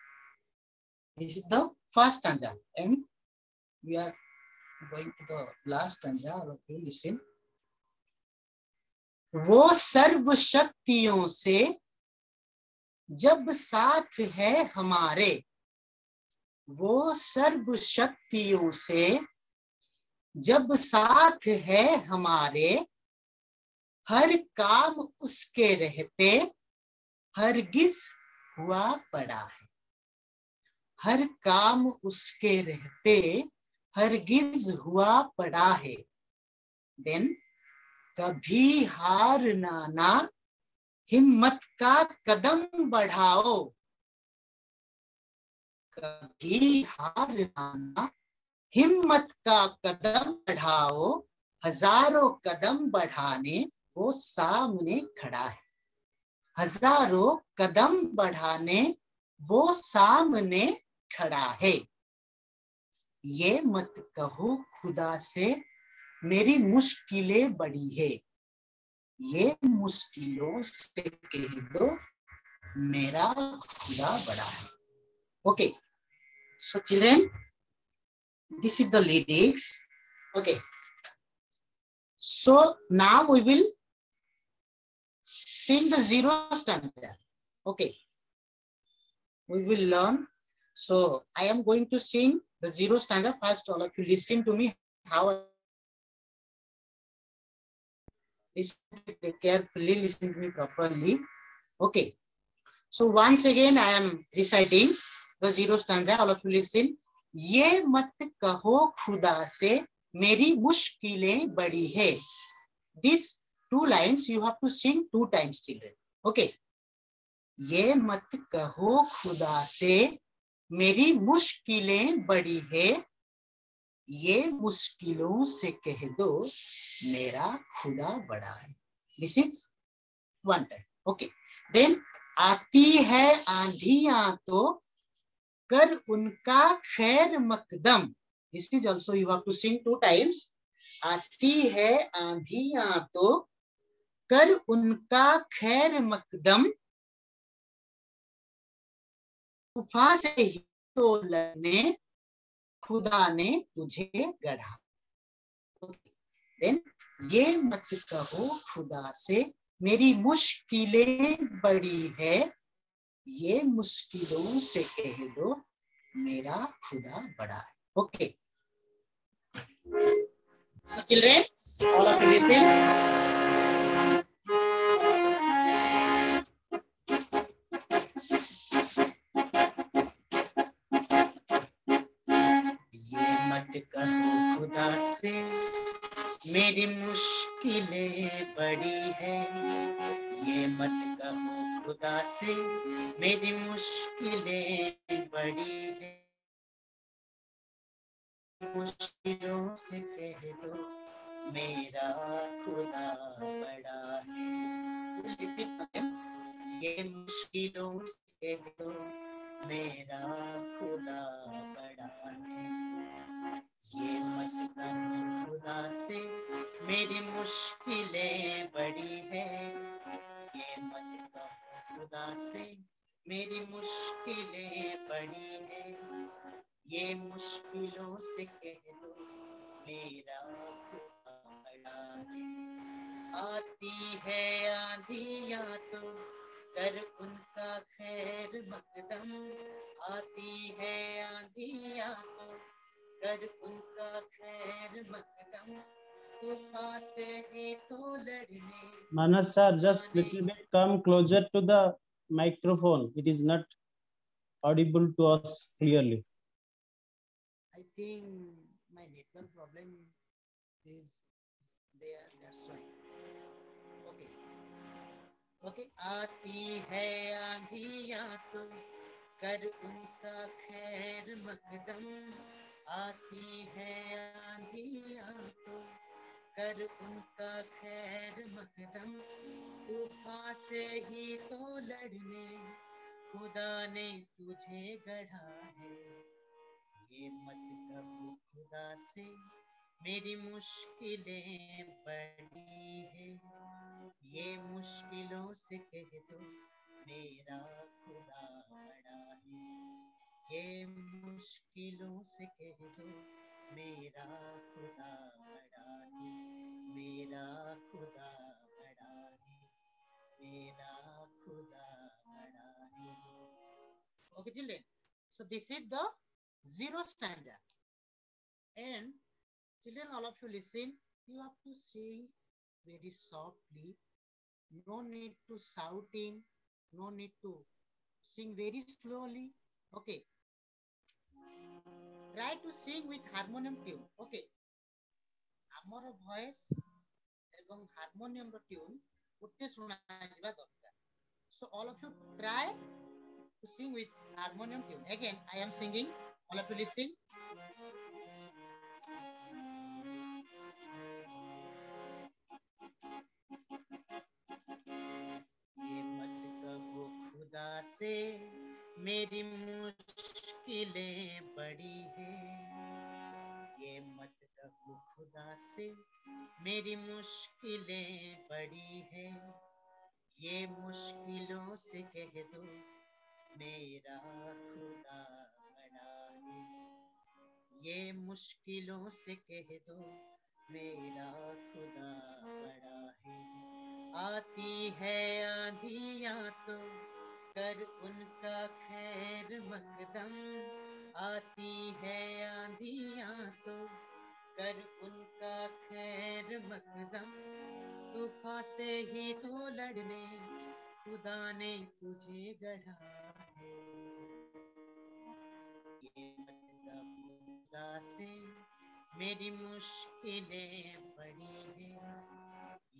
This is the first stanza and we are going to the last stanza. All of you listen. वो सर्व शक्तियों से जब साथ है हमारे, वो सर्व शक्तियों से जब साथ है हमारे, हर काम उसके रहते हरगिज हुआ पड़ा है. हर काम उसके रहते हरगिज हुआ पड़ा है. देन कभी हार ना हिम्मत का कदम बढ़ाओ, कभी हार ना हिम्मत का कदम बढ़ाओ, हजारों कदम बढ़ाने वो सामने खड़ा है. हजारों कदम बढ़ाने वो सामने खड़ा है. ये मत कहो खुदा से मेरी मुश्किलें बड़ी है, ये मुश्किलों से कह दो मेरा खुदा बड़ा है. Okay, so children, this is the lyrics. Okay, so now we will sing the zero stanza. Okay, we will learn. So I am going to sing the zero stanza. First, all of you listen to me. How? Listen carefully. Listen to me properly. Okay. So once again, I am reciting the zero stanza. All of you listen. ये मत कहो खुदा से मेरी मुश्किलें बड़ी है. These two lines you have to sing 2 times, children. Okay. ये मत कहो खुदा से मेरी मुश्किलें बड़ी है, ये मुश्किलों से कह दो मेरा खुदा बड़ा है. This is one time. Okay. Then आती है आंधियां तो कर उनका खैर मकदम. This is also you have to sing 2 times. आती है आंधियां तो कर उनका खैर मकदम, तूफान से ही तो लड़ने खुदा ने तुझे गढ़ा. Then ये मत कहो खुदा से मेरी मुश्किलें बड़ी है, ये मुश्किलों से कह दो मेरा खुदा बड़ा है. Okay. So children, all of you listen. ये मत कहो खुदा से मेरी मुश्किल मुश्किलें बड़ी है, ये मत कहो खुदा से मेरी मुश्किलें बड़ी है, मुश्किलों से कह दो मेरा खुदा बड़ा है। ये मुश्किलों से कह दो मेरा खुदा बड़ा है, ये मत कहो खुदा से मेरी मुश्किलें बड़ी है, ये मत कहो खुदा से मेरी मुश्किलें बड़ी है, ये मुश्किलों से कह दो मेरा खुदा बड़ा है। आती है आंधियां तो कर उनका खैर मकदम, आती है आंधियां तो कर उनका खैर मकदम, तूफान से ही तो लड़ने। Manas sir, just little bit come closer to the microphone. It is not audible to us clearly. I think my network problem is there, that's why. Okay. Okay. आती है आंधियां तो कर उनका खैर मकदम, आती है आंधियां तो कर उनका खैर मकदम, तूफान से ही तो लड़ने खुदा ने तुझे गढ़ा है, ये मत कहो खुदा से मेरी मुश्किलें बड़ी है, ये मुश्किलों से कह दो मेरा खुदा बड़ा है, ये मुश्किलों से कह दो मेरा खुदा बड़ा है, मेरा खुदा बड़ा है, मेरा खुदा बड़ा है. Okay, children. So this is the zero stanza. And children, all of you listen. You have to sing very softly. No need to shouting. No need to sing very slowly. Okay. Try to sing with harmonium tune. Okay. Amar voice ebong harmonium tune utte shuna jiba darkar. So all of you try to sing with harmonium tune. Again, I am singing. All of you listen. ये मत कहो खुदा से मेरी मुश्किलें बड़ी है, ये मत कहो खुदा से मेरी मुश्किलें बड़ी है, ये मुश्किलों से कह दो मेरा खुदा बड़ा है, ये मुश्किलों से कह दो मेरा खुदा बड़ा है. आती है आंधियां तो कर उनका खैर मकदम, आती है आंधियां तो कर उनका खैर मकदम, तूफान से ही तो लड़ने खुदा ने तुझे गढ़ा है, ये मत कहो खुदा से मेरी मुश्किलें बड़ी है,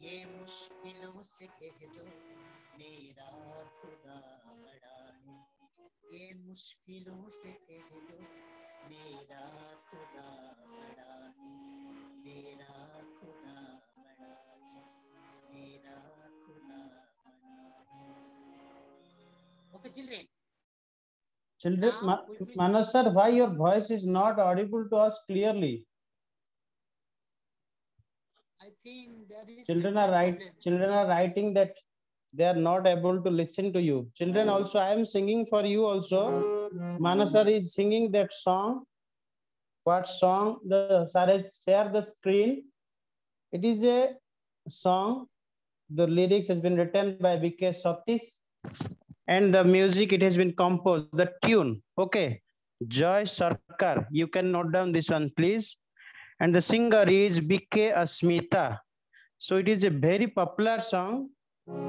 ये मुश्किलों से कह दो मेरा खुदा बड़ा है, ये मुश्किलों से कह दो मेरा खुदा बड़ा है, मेरा खुदा बड़ा है, मेरा खुदा बड़ा है. Okay, children. Children, Now we will- Manas sir, why your voice is not audible to us clearly? I think there is Children network are problem. Children are writing that they are not able to listen to you. Children, also I am singing for you also. Manas sir is singing that song. What song? The sir has shared the screen. It is a song. The lyrics has been written by B.K. Satish, and the music it has been composed. The tune, okay, Joy Sarkar. You can note down this one, please. And the singer is B.K. Asmita. So it is a very popular song.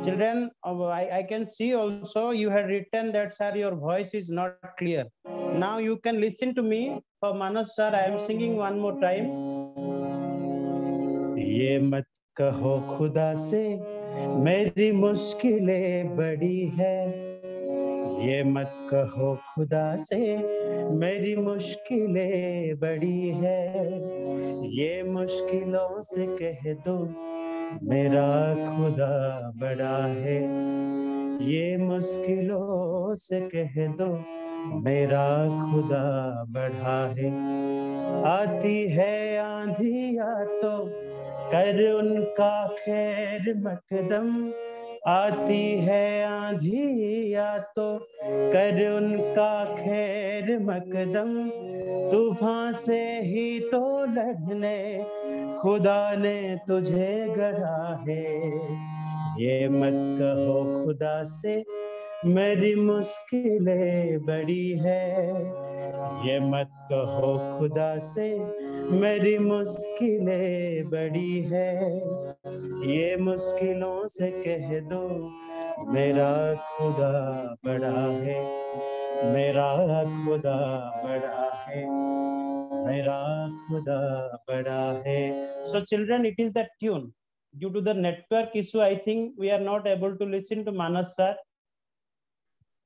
Children, I can see also you had written that, sir, your voice is not clear. Now you can listen to me. For Manas sir, I am singing one more time. ये मत कहो खुदा से मेरी मुश्किलें बड़ी है, ये मत कहो खुदा से मेरी मुश्किलें बड़ी है, ये मुश्किलों से कह दो मेरा खुदा बड़ा है, ये मुश्किलों से कह दो मेरा खुदा बड़ा है। आती है आंधिया तो कर उनका खैर मकदम, आती है आंधिया तो कर उनका खैर मकदम, तूफान से ही तो लड़ने खुदा ने तुझे गढ़ा है, ये मत कहो खुदा से मेरी मुश्किलें बड़ी है, ये मत कहो खुदा से मेरी मुश्किलें बड़ी है, ये मुश्किलों से कह दो मेरा खुदा बड़ा है, मेरा खुदा बड़ा है, मेरा खुदा बड़ा है. So children, it is that tune. Due to the network issue, I think we are not able to listen to Manas sir.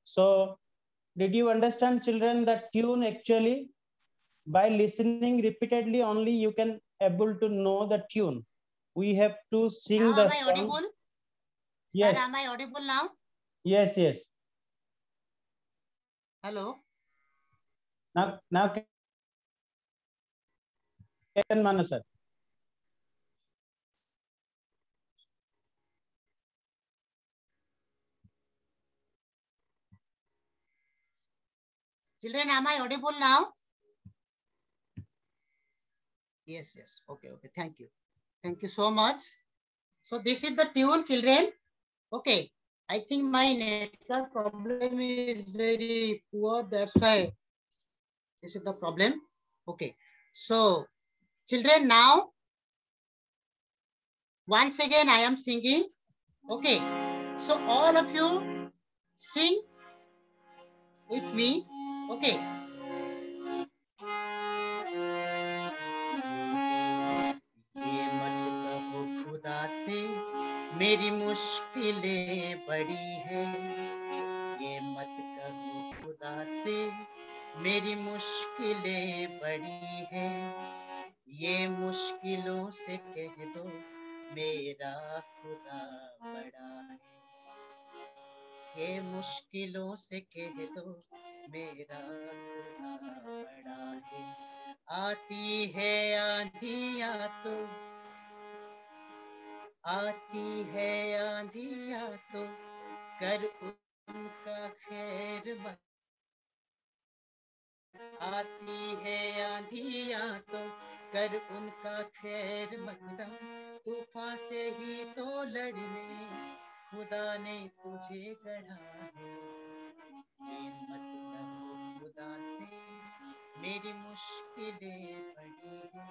So did you understand, children, that tune actually? By listening repeatedly only you can able to know the tune. We have to sing now the am I song. audible? Yes. Sir, am I audible now? Yes, yes. Hello. Now can Manas sir. Children, am I audible now? Yes, yes. Okay, okay. Thank you. Thank you so much. So this is the tune, children. Okay. I think my network problem is very poor. That's why this is the problem. Okay. So children, now once again I am singing. Okay. So all of you sing with me. Okay. ये मत कहो खुदा से मेरी मुश्किलें बड़ी है, ये मत कहो खुदा से मेरी मुश्किलें बड़ी है, ये मुश्किलों से कह दो मेरा खुदा बड़ा है, ये मुश्किलों से कह दो मेरा खुदा बड़ा है। आती है आंधिया तो आती है आंधिया तो कर उनका खैर मत, आती है आंधिया तो कर उनका खैर मकदम, तूफान से ही तो लड़ने खुदा ने तुझे गढ़ा है, ये मत कहो खुदा से मेरी मुश्किलें बड़ी है,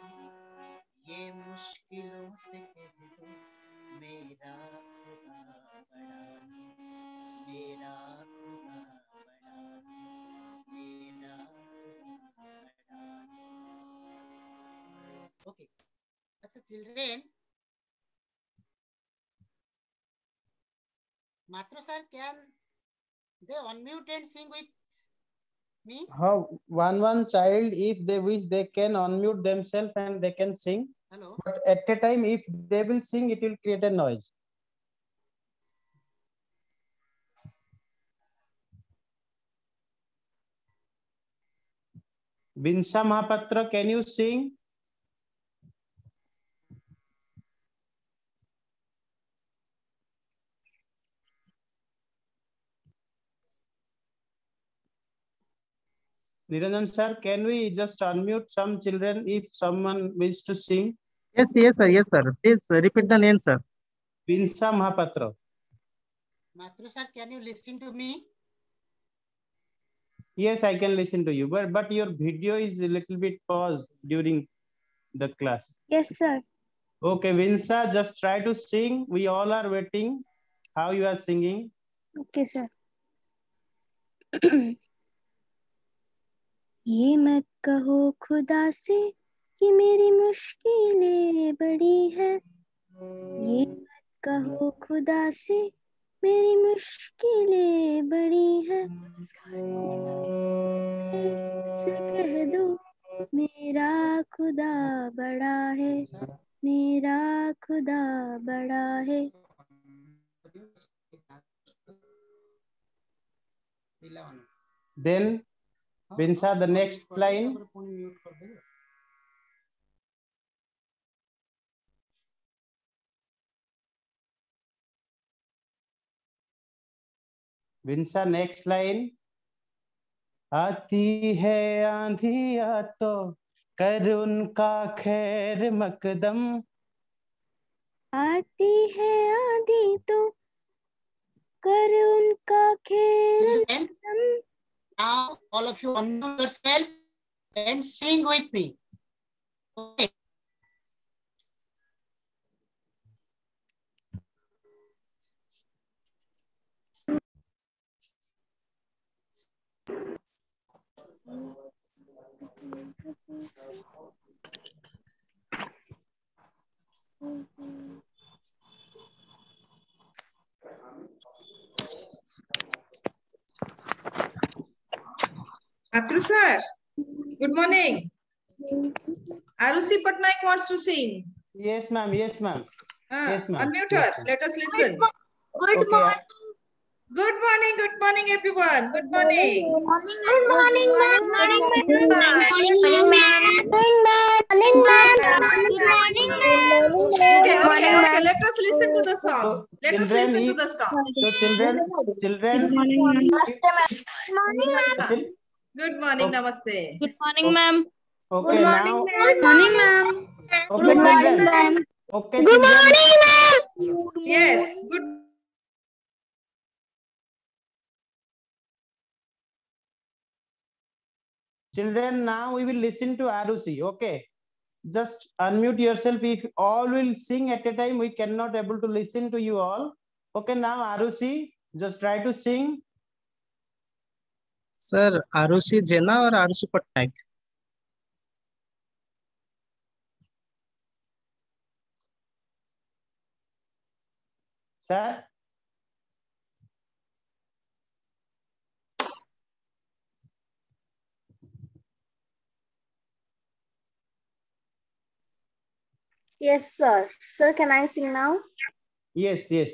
ये मुश्किलों से कह दो मेरा खुदा बड़ा है, मेरा खुदा बड़ा है, मेरा खुदा बड़ा है। Okay. अच्छा children, Matro sir, can they unmute and sing with me? How one child, if they wish, they can unmute themselves and they can sing. Hello. But at a time, if they will sing, it will create a noise. Vinsha Mahapatra, can you sing? Niranjan sir, can we just unmute some children if someone wishes to sing? Yes, yes, sir. Yes, sir. Please repeat the name, sir. Vinsha Mahapatra. Matro sir, can you listen to me? Yes, I can listen to you, but your video is a little bit paused during the class. Yes, sir. Okay, Vinsha, just try to sing. We all are waiting. How you are singing? Okay, sir. ये मत कहो खुदा से कि मेरी मुश्किलें बड़ी है, ये मत कहो खुदा से मेरी मुश्किलें बड़ी हैं, से कह दो मेरा खुदा बड़ा है, मेरा खुदा बड़ा है। Then, Vinsha, the next line. Vinsha, next line. आती है आंधिया तो कर उनका खैर मकदम। आती है आंधी तो कर उनका खैर मकदम। Now all of you unmute yourself and sing with me. Okay. Atru sir, good morning. Arushi Patnaik wants to sing. Yes, ma'am. Yes, ma'am. Yes, ma'am. Unmute Yes, her. ma'am. Let us listen. Good Okay. morning. Good morning, everyone. Good morning. Good morning, ma'am. Good morning, ma'am. Good morning, ma'am. Good morning, ma'am. Okay. Let us listen to the song. So, Let us children, listen to the song. so children, Namaste, ma'am. chil- Good morning, Okay. namaste. Good morning, ma'am. okay, now, Good morning, ma'am. okay, children, okay, children, Yes, good. children, now we will listen to Arushi, okay? Just unmute yourself. If all will sing at a time, we cannot able to listen to you all. Okay, now Arushi, just try to sing. Sir Arushi Jena और Arushi Patnaik. Sir, Yes, sir. Sir, can I sing now? yes, yes.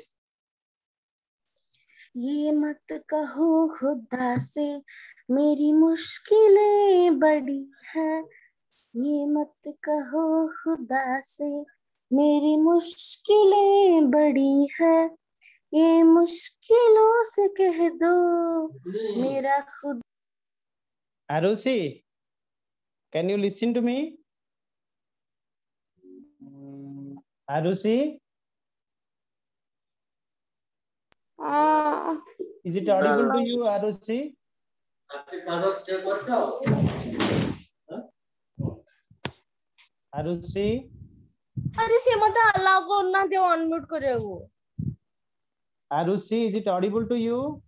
ये मत कहो खुदा से मेरी मुश्किलें बड़ी हैं, ये मत कहो खुदा से मेरी मुश्किलें बड़ी हैं, ये मुश्किलों से कह दो मेरा खुद। Arushi, can you listen to me? Arushi, is it audible to you, Arushi? Arushi, अरे से मत अलाउ करना दे अनम्यूट करे वो। Arushi, is it audible to you?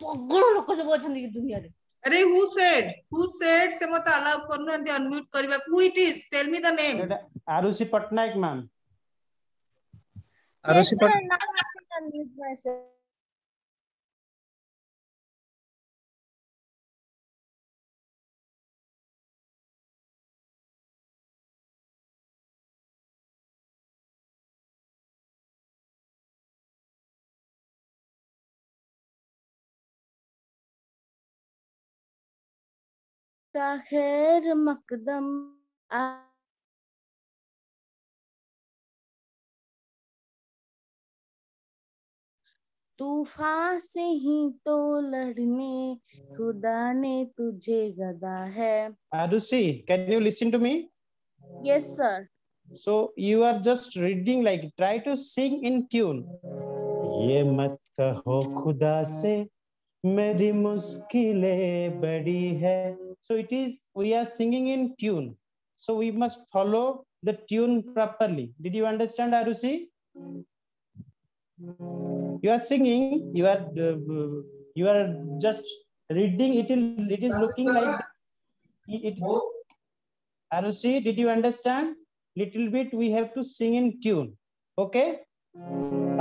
पगल लोक से बोलछन की दुनिया रे। Are who said se mata allow karunante unmute kariba? Who it is? Tell me the name. Arushi Patnaik, ma'am. Yes, Arushi sir. Now I can unmute myself. का खैर मकदम तूफान से ही तो लड़ने खुदा ने तुझे गदा है। Arushi, can you listen to me? Yes, sir. So you are just reading, like try to sing in tune. ये मत कहो खुदा से मेरी मुश्किलें बड़ी है. So it is, we are singing in tune. So we must follow the tune properly. Did you understand, Arushi? You are singing, you are just reading. It is looking like it. Arushi, did you understand? Little bit we have to sing in tune. Okay?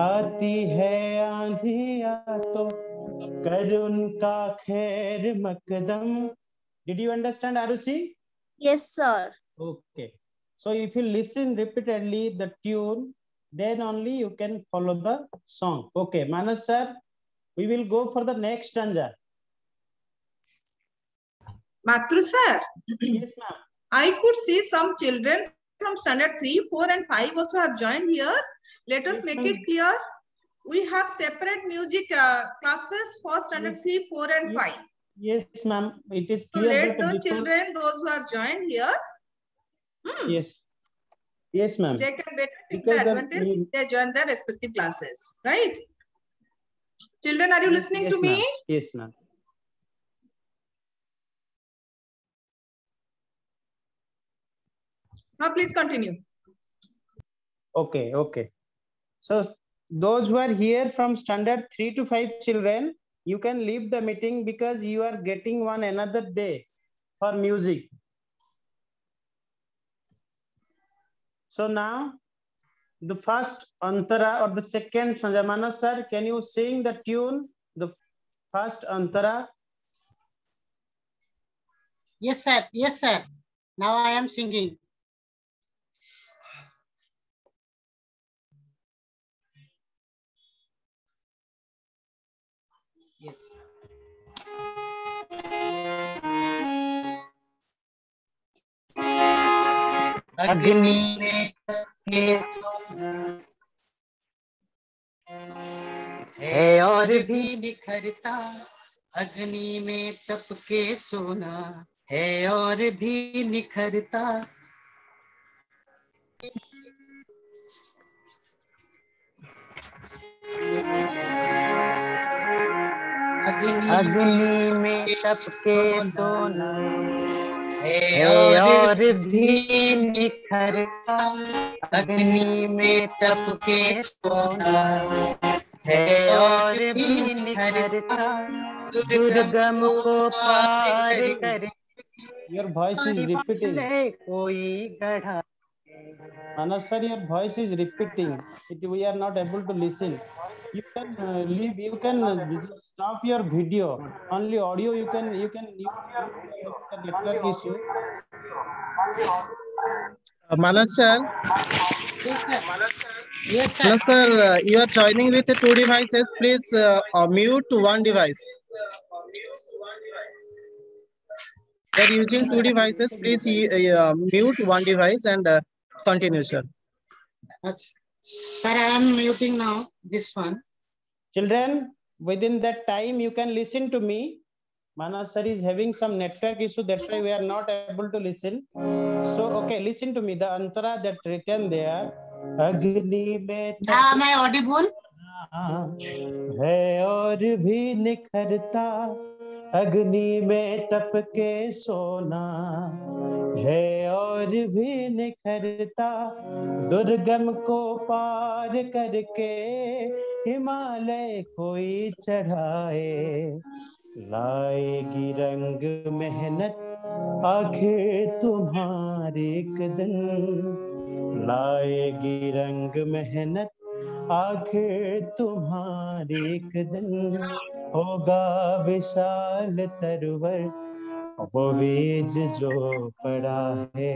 आती है आंधिया तो कर उनका खैर मकदम. Did you understand, Arushi? Yes, sir. Okay. So if you listen repeatedly the tune, then only you can follow the song. Okay, Manas sir, we will go for the next stanza. Matru sir, Yes, ma'am. I could see some children from standard 3, 4 and 5 also have joined here. Let us Yes, make ma'am. it clear. We have separate music classes for standard Yes. 3, 4 and 5. Yes, ma'am. It is So clear. let But the before... children, those who have joined here, Yes. Yes, ma'am. they can better take Because the the- advantage if they join their respective classes, right? Children, are you listening Yes, to me? ma'am. Yes, ma'am. Now please continue. Okay, okay. So those who are here from standard 3 to 5 children, you can leave the meeting because you are getting one another day for music. So now the first antara or the second Sanjamana sir, can you sing the tune, the first antara? Yes, sir. Yes, sir. Now I am singing. Yes. अग्नि में है और भी निखरता, अग्नि में तप के सोना है और भी निखरता. अग्नि में तप के सोना है और भी निखरता, अग्नि में तप के सोना है और भी निखरता, दुर्गम को पार कर Your voice is repeating. कोई गढ़ा. Manas sir, your voice is repeating. We are not able to listen. You can leave. You can just stop your video. Only audio. You can the network issue. Manas sir, Yes, sir. Yes, sir. Manas sir, you are joining with two devices. Please mute one device. You are using two devices. Please mute one device and continue, sir. Sir, I am muting now this one. Children, within that time, you can listen to me. Manas sir is having some network issue. That's why we are not able to listen. So, okay, listen to me. The antara that written there. Agni mein Am I audible? है और भी निखरता, अग्नि में तप के सोना है और भी निखरता, दुर्गम को पार करके हिमालय कोई चढ़ाए, लाएगी रंग मेहनत आखिर तुम्हारे एक दिन, लाएगी रंग मेहनत आखिर तुम्हारे एक दिन, होगा विशाल तरवर वो बीज जो पड़ा है,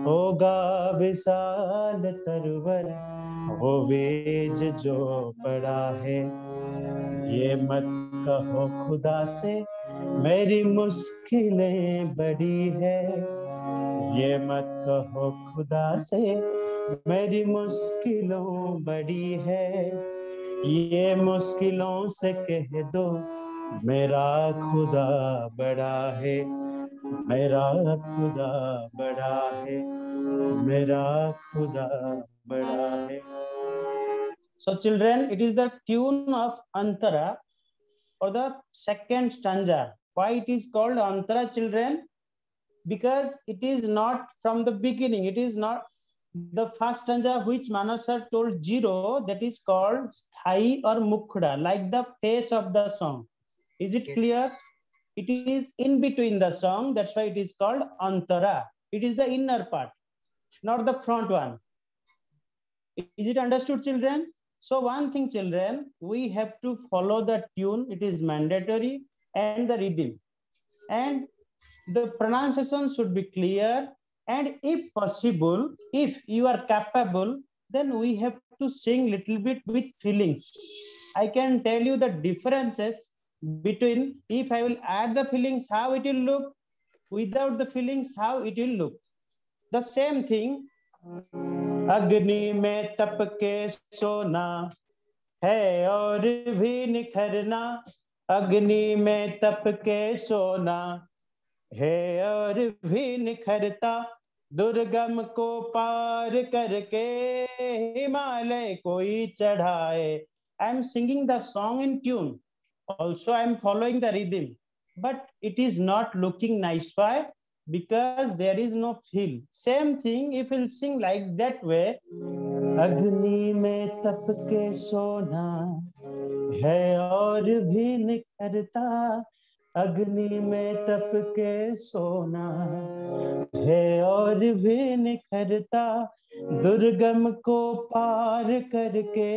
होगा विशाल तरवर वो बीज जो पड़ा है, ये मत कहो खुदा से मेरी मुश्किलें बड़ी है, ये मत कहो खुदा से मेरी मुश्किलों बड़ी है, ये मुश्किलों से कह दो मेरा खुदा बड़ा है, मेरा खुदा बड़ा है, मेरा खुदा बड़ा है. So children, it is the tune of Antara or the second stanza. Why it is called Antara, children? Because it is not from the beginning. It is not the first stanza which Manas sir told 0, that is called Sthai or Mukhda, like the face of the song. Is it clear? It is in between the song. That's why it is called Antara. It is the inner part, not the front one. Is it understood, children? So one thing, children, we have to follow the tune. It is mandatory, and the rhythm. And the pronunciation should be clear. And if possible, if you are capable, then we have to sing little bit with feelings. I can tell you the differences between if I will add the feelings, how it will look, without the feelings, how it will look. The same thing. अग्नि में तप के सोना है और भी निखरना, अग्नि में तप के सोना है और भी निखरता, दुर्गम को पार करके हिमालय कोई चढ़ाए. I am singing the song in tune. Also, I am following the rhythm, but it is not looking nice. Why? Because there is no feel. Same thing, if you'll sing like that way, अग्नि में तप के सोना है और भी निखरता, अग्नि में तप के सोना है और भी निखरता, दुर्गम को पार करके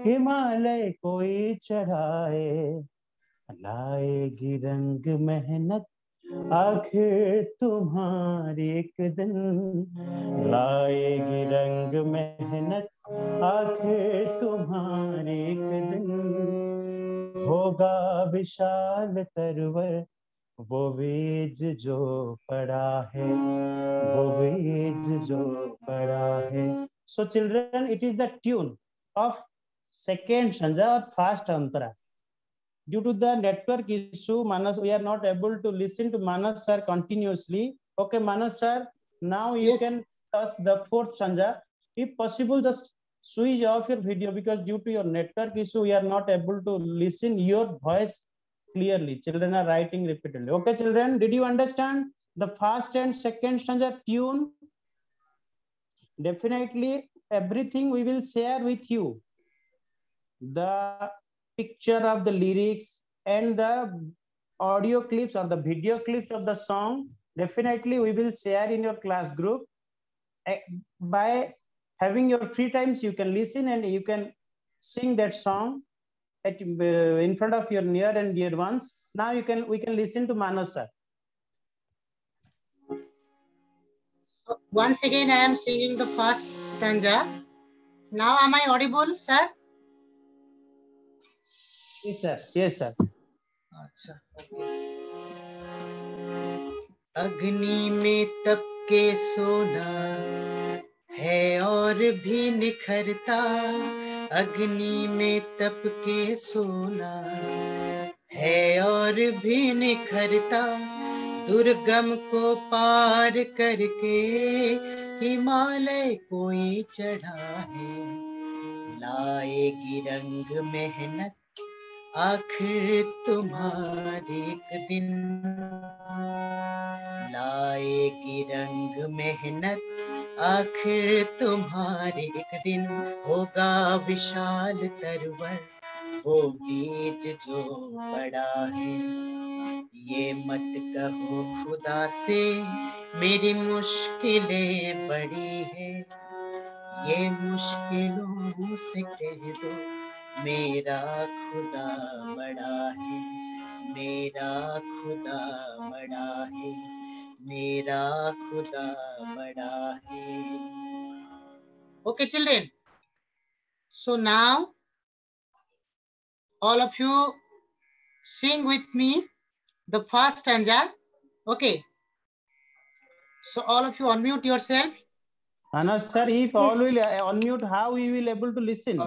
हिमालय कोई चढ़ाए, लाएगी रंग मेहनत आखिर तुम्हारी एक दिन, लाएगी रंग मेहनत आखिर तुम्हारी एक दिन, होगा विशाल तरवर वो बीज जो पड़ा है, वो बीज जो पड़ा है. So children, it is the tune of second Sandhya or first Antara. Due to the network issue, Manas, we are not able to listen to Manas sir continuously. Okay, Manas sir, now you can touch the fourth Sandhya. If possible, just switch off your video, because due to your network issue, we are not able to listen your voice clearly. Children are writing repeatedly. Okay, children, did you understand the first and second Sandhya tune? Definitely, everything we will share with you. The picture of the lyrics and the audio clips or the video clips of the song, definitely we will share in your class group. By having your free times, you can listen and you can sing that song in front of your near and dear ones. Now we can listen to Manas sir. So once again, I am singing the first stanza. Now am I audible, sir? Yes, sir. Yes, sir. अच्छा, okay. अग्नि में तप के सोना है और भी निखरता, अग्नि में तप के सोना है और भी निखरता, दुर्गम को पार करके हिमालय कोई चढ़ा है, लाएगी रंग मेहनत आखिर तुम्हारे एक दिन, लाएगी रंग मेहनत आखिर तुम्हारे एक दिन, होगा विशाल तरवर वो बीज जो पड़ा है, ये मत कहो खुदा से मेरी मुश्किलें बड़ी है, ये मुश्किलों से कह दो मेरा खुदा बड़ा है, मेरा खुदा बड़ा है, मेरा खुदा बड़ा है. Okay, children. So now all of you sing with me the first stanza. Okay. So all of you unmute yourself. Manas sir, if all will unmute, how we will able to listen?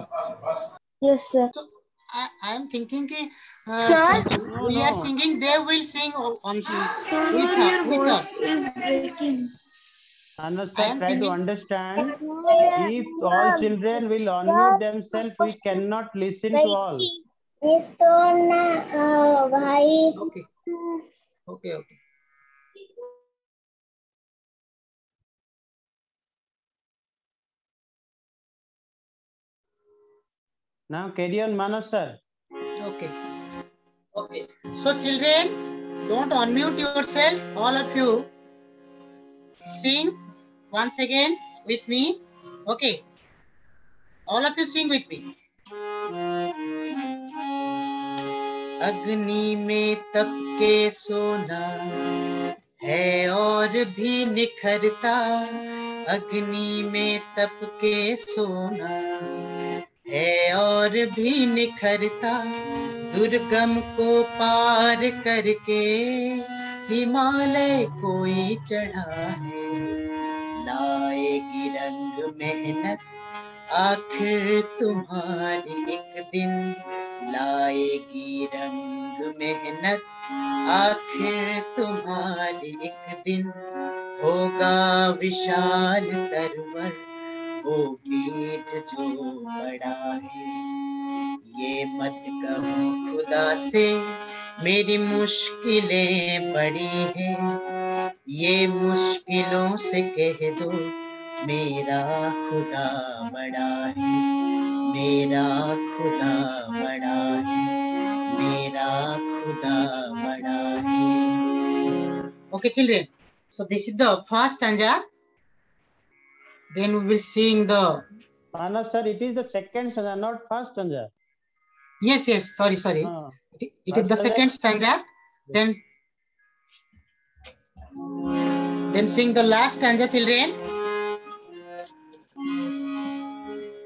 Yes, sir. So I am thinking ki, Sir? we are singing, they will sing on Sir, with your us. voice is breaking. Manas I sir, am try to thinking- understand. If all children will unmute themselves, we cannot listen to all. Okay. Okay, okay. Now carry on, Manas sir. Okay. Okay. So children, don't unmute yourself, all of you. sing once again with me. Okay. All of you sing with me. अग्नि में तप के सोना है और भी निखरता, अग्नि में तप के सोना है और भी निखरता, दुर्गम को पार करके हिमालय कोई चढ़ा है, लाएगी रंग मेहनत आखिर तुम्हारी एक दिन, लाएगी रंग मेहनत आखिर तुम्हारी एक दिन, होगा विशाल तरवर वो बीज जो बड़ा है, ये मत कहो खुदा से मेरी मुश्किलें बड़ी हैं, ये मुश्किलों से कह दो मेरा खुदा बड़ा है, मेरा खुदा बड़ा है, मेरा खुदा बड़ा है. Okay, children. So this is the first stanza. Then we will sing the. No, sir. It is the second stanza, not first stanza. Yes, yes. Sorry. It is the second stanza. Then sing the last stanza, children.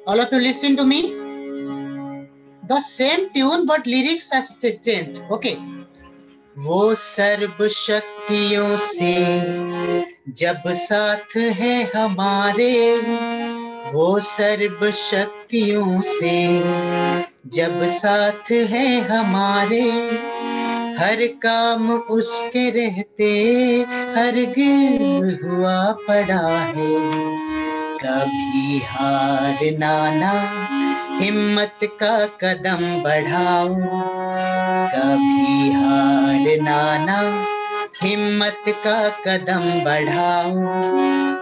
All of you listen to me. The same tune but lyrics has changed. Okay. वो सर्व शक्तियों से जब साथ है हमारे, वो सर्व शक्तियों से जब साथ है हमारे, हर काम उसके रहते हरगिज हुआ पड़ा है, कभी हारना ना हिम्मत का कदम बढ़ाओ, कभी हारना ना हिम्मत का कदम बढ़ाओ,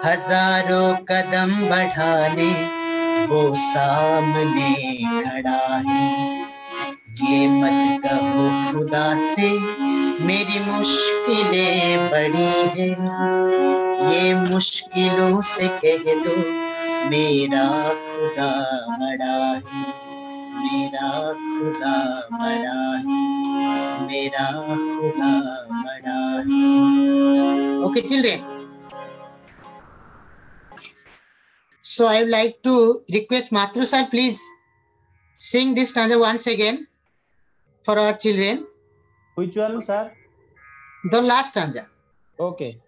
हजारों कदम बढ़ाने वो सामने खड़ा है, ये मत कहो खुदा से मेरी मुश्किलें बड़ी हैं, ये मुश्किलों से कह दो मेरा खुदा बड़ा है, मेरा खुदा बड़ा है, मेरा खुदा बड़ा है. Okay, children. So I would like to request Matru sir, please sing this stanza once again for our children. Which one, sir? The last stanza. Okay.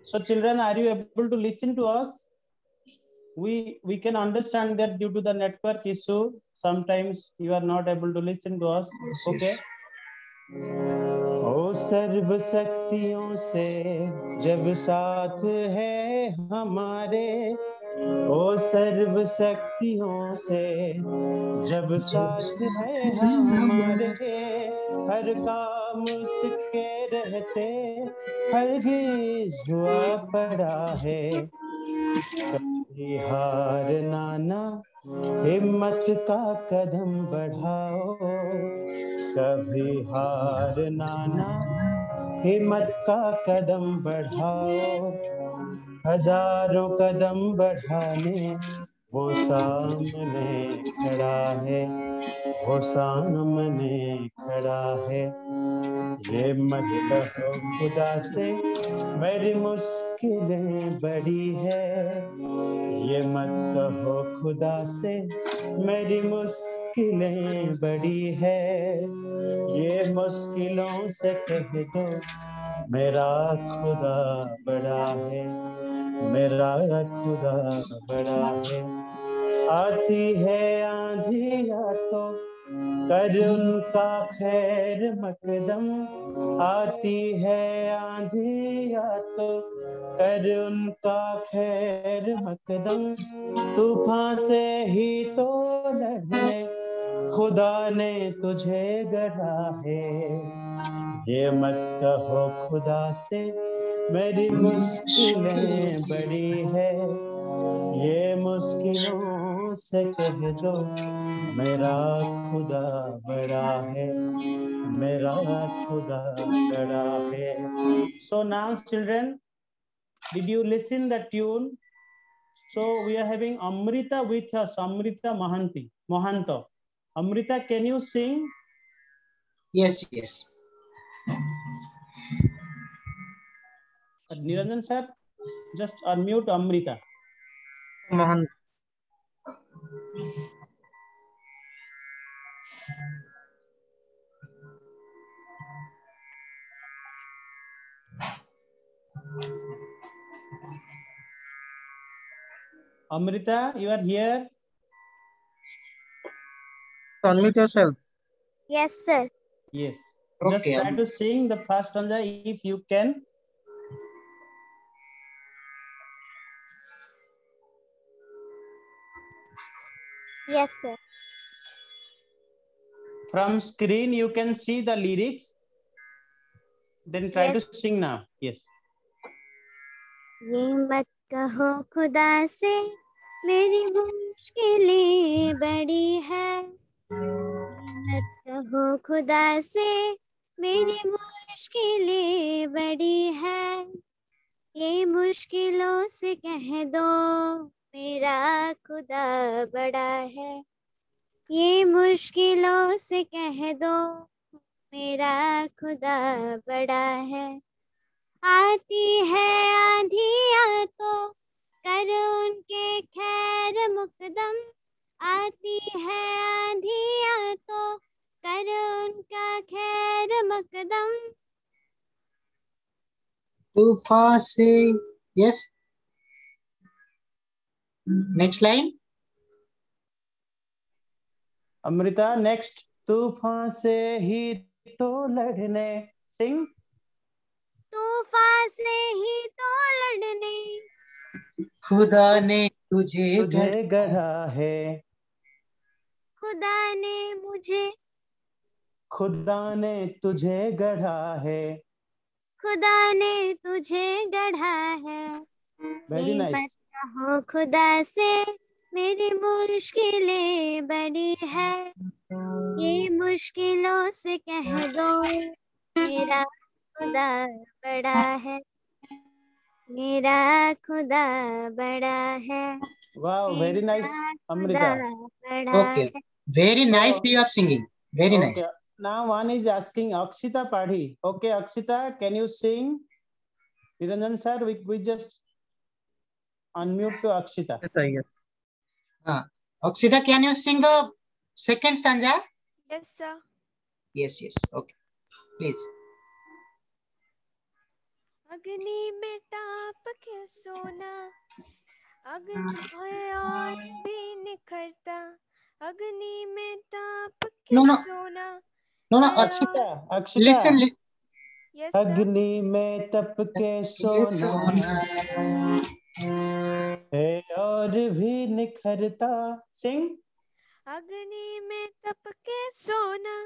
So children, are you able to listen to us? We can understand that due to the network issue, sometimes you are not able to listen to us. Yes, okay. yes. ओ सर्व शक्तियों से जब साथ है हमारे, ओ सर्व शक्तियों से जब साथ है हमारे, हर काम उसके रहते हरगिज हुआ पड़ा है, कभी हारना ना हिम्मत का कदम बढ़ाओ, कभी हारना ना हिम्मत का कदम बढ़ाओ, हजारों कदम बढ़ाने वो सामने खड़ा है, वो सामने खड़ा है, ये मत कहो खुदा से मेरी मुश्किलें बड़ी है, ये मत कहो खुदा से मेरी मुश्किलें बड़ी है, ये मुश्किलों से कह दो मेरा खुदा बड़ा है, मेरा खुदा बड़ा है, आती है आंधियाँ तो कर उनका खैर मकदम, आती है आंधियाँ तो कर उनका खैर मकदम, तूफान से ही तो लड़ने खुदा ने तुझे गढ़ा है, ये मत कहो खुदा से मेरी मुश्किलें बड़ी है, ये मुश्किलों से कह दो मेरा खुदा बड़ा है, मेरा खुदा बड़ा है. So now children, Did you listen the tune? So we are having Amrita with us, Amrita Mohanto. Amrita, can you sing? Yes, yes. Niranjan sir, just unmute Amrita. Mohan. Amrita, you are here? Unmute yourself. Yes, sir. Yes. Okay. Just try to sing the first stanza if you can. Yes, sir. From screen you can see the lyrics. Then try Yes. to sing now. Yes. ये मत कहो खुदा से मेरी मुश्किलें बड़ी है, मत कहो खुदा से मेरी मुश्किलें बड़ी है, ये मुश्किलों से कह दो मेरा खुदा बड़ा है, ये मुश्किलों से कह दो मेरा खुदा बड़ा है। आती है आंधियाँ तो कर उनके खैर मुकदम, आती है आंधियाँ तो कर उनका खैर मुकदम। तूफान से, yes. Next line. Amrita, next. तूफान से ही तो लड़ने. Sing. तूफान से ही तो लड़ने खुदा ने तुझे गढ़ा है, खुदा ने मुझे, खुदा ने तुझे गढ़ा है. खुदा ने तुझे गढ़ा है। Very ये मत nice. कहो खुदा से मेरी मुश्किलें बड़ी है, ये मुश्किलों से कह दो मेरा खुदा बड़ा है, मेरा खुदा बड़ा है। Wow, very nice, खुदा Amrita. बड़ा Okay. है। Very So- nice way of singing. Very Okay. nice. Now one is asking Akshita Padhi. Okay, Akshita, can you sing? Niranjan sir, we just unmute to Akshita. Yes, I guess. Akshita, can you sing the second stanza? Yes, sir. Yes, yes. Okay. Please. अग्नि में ताप के सोना, अग्नि और भी निखरता, अग्नि में ताप के No, no. सोना। No, no, है Akshita. और- Akshita. Listen. Yes, sir. अग्नि में तप के सोना है और भी निखरता. Sing. अग्नि में तप के सोना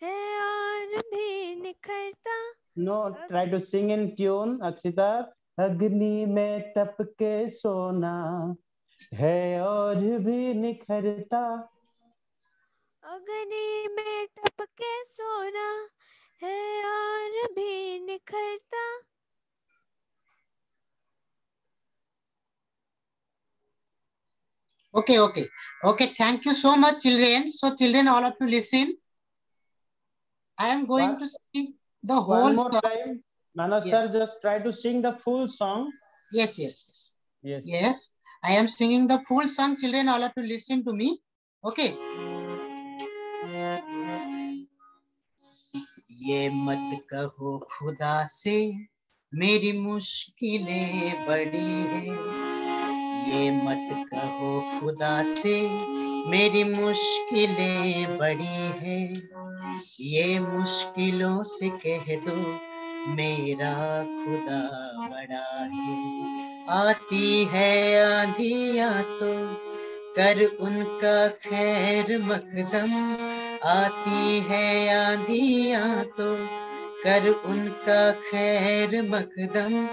है और भी निखरता। No, try to sing in tune, Akshita. अग्नि में तप के सोना है और भी निखरता. अग्नि में तप के सोना है और भी निखरता। Okay, okay. Okay, thank you so much, children. So, children, all of you listen. I am going to sing the whole One more song. time. Manas Yes. sir, just try to sing the full song. Yes, yes, yes. Yes. Yes, I am singing the full song. Children, all of you listen to me. Okay. ये मत कहो खुदा से मेरी मुश्किलें बड़ी है, ये मत कहो खुदा से मेरी मुश्किलें बड़ी है, ये मुश्किलों से कह दो मेरा खुदा बड़ा है। आती है आंधियाँ तो कर उनका खैर मकदम, आती है आंधियाँ तो कर उनका खैर मकदम,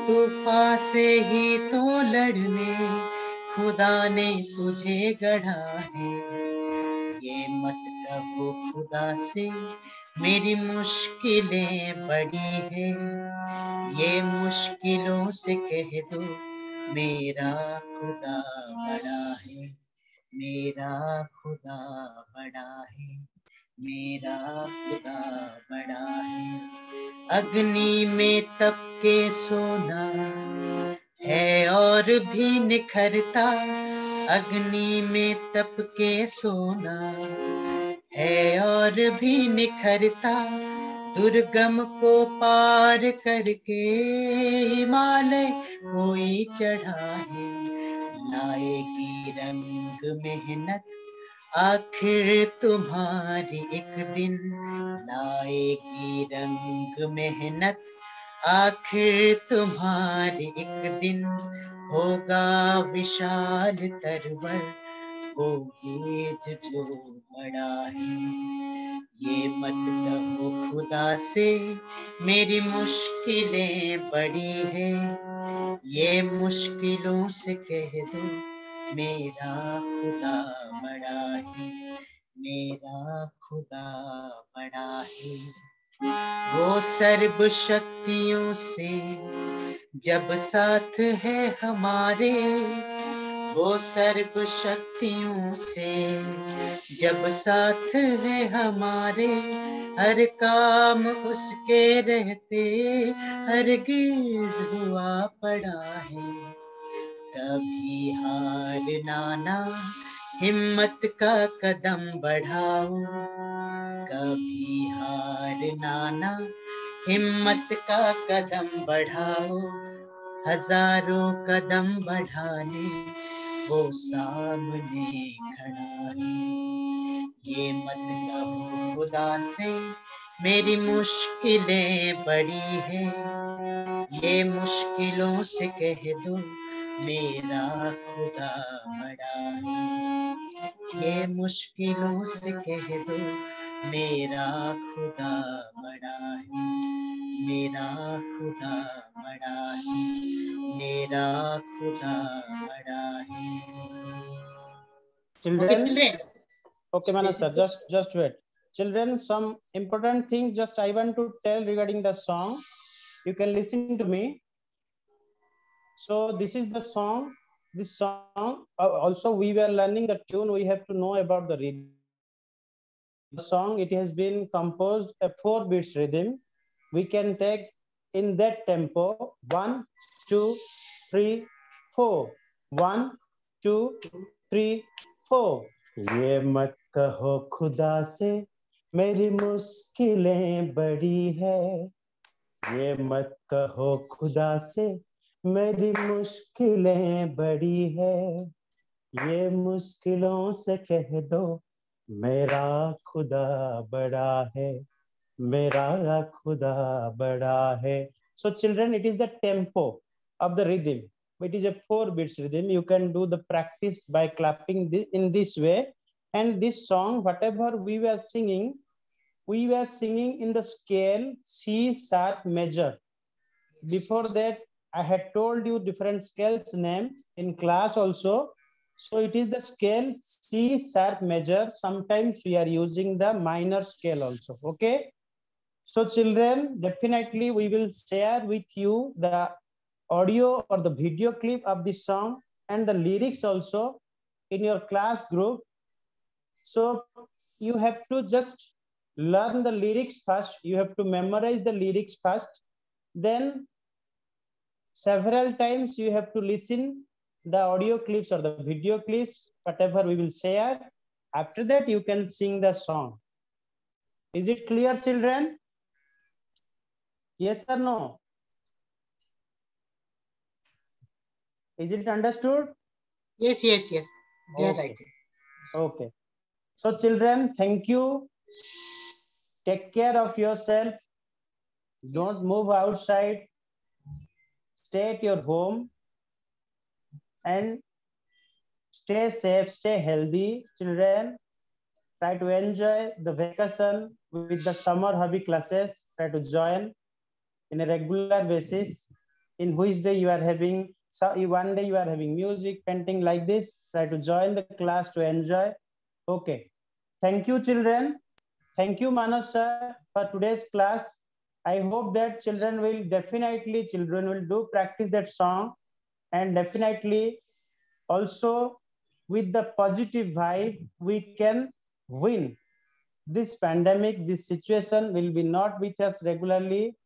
तूफान से ही तो लड़ने खुदा ने तुझे गढ़ा है, ये मत कहो खुदा से मेरी मुश्किलें बड़ी है, ये मुश्किलों से कह दो मेरा खुदा बड़ा है, मेरा खुदा बड़ा है, मेरा खुदा बड़ा है। अग्नि में तप के सोना है और भी निखरता, अग्नि में तप के सोना है और भी निखरता, दुर्गम को पार करके हिमालय कोई चढ़ा है, लाएगी रंग मेहनत आखिर तुम्हारी एक दिन, लाएगी रंग मेहनत आखिर तुम्हारी एक दिन, होगा विशाल तरवर वो गेज जो बड़ा है। ये मत कहो खुदा से मेरी मुश्किलें बड़ी है, ये मुश्किलों से कह दो मेरा खुदा बड़ा है, मेरा खुदा बड़ा है। वो सर्व शक्तियों से जब साथ है हमारे, वो सर्व शक्तियों से जब साथ है हमारे, हर काम उसके रहते हरगिज हुआ पड़ा है। कभी हारना ना हिम्मत का कदम बढ़ाओ, कभी हारना ना हिम्मत का कदम बढ़ाओ, हजारों कदम बढ़ाने वो सामने खड़ा है। ये मत कहो खुदा से मेरी मुश्किलें बड़ी है, ये मुश्किलों से कह दो मेरा खुदा बड़ा है, ये मुश्किलों से कह दो मेरा खुदा बड़ा है, मेरा खुदा बड़ा है, मेरा खुदा बड़ा है। Children, okay, Manas sir, Basically- just wait. Children, some important thing just I want to tell regarding the song. You can listen to me. So this is the song. This song also we were learning the tune. We have to know about the rhythm. The song, it has been composed a 4 beats rhythm. We can take in that tempo 1, 2, 3, 4. 1, 2, 3, 4. ये मत कहो खुदा से मेरी मुश्किलें बड़ी है, ये मत कहो खुदा से मेरी मुश्किलें बड़ी है, ये मुश्किलों से कह दो मेरा खुदा बड़ा है, मेरा खुदा बड़ा है. So children, it is the tempo of the rhythm. It is a 4 beats rhythm. You can do the practice by clapping this, in this way. And this song, whatever we were singing in the scale C sharp major. Before that, I had told you different scales name in class also. So it is the scale C sharp major. Sometimes we are using the minor scale also. Okay. So children, definitely we will share with you the audio or the video clip of this song and the lyrics also in your class group. So you have to just learn the lyrics first. You have to memorize the lyrics first. Then several times you have to listen the audio clips or the video clips, whatever we will share. After that, you can sing the song. Is it clear, children? Yes or no? Is it understood? Yes, yes, yes. They are Okay. right. Okay. So children, thank you. Take care of yourself. Don't move outside. Stay at your home and stay safe, stay healthy. Children, try to enjoy the vacation with the summer hobby classes. Try to join in a regular basis, in which day you are having, so one day you are having music, painting like this. Try to join the class to enjoy. Okay. Thank you, children. Thank you, Manas sir, for today's class. I hope that children will do practice that song, and definitely also with the positive vibe, we can win. This pandemic, this situation will be not with us regularly.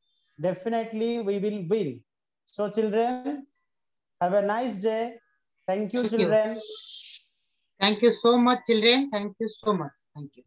Definitely we will win. So children, have a nice day. Thank you, children. Thank you so much, children. Thank you so much. Thank you.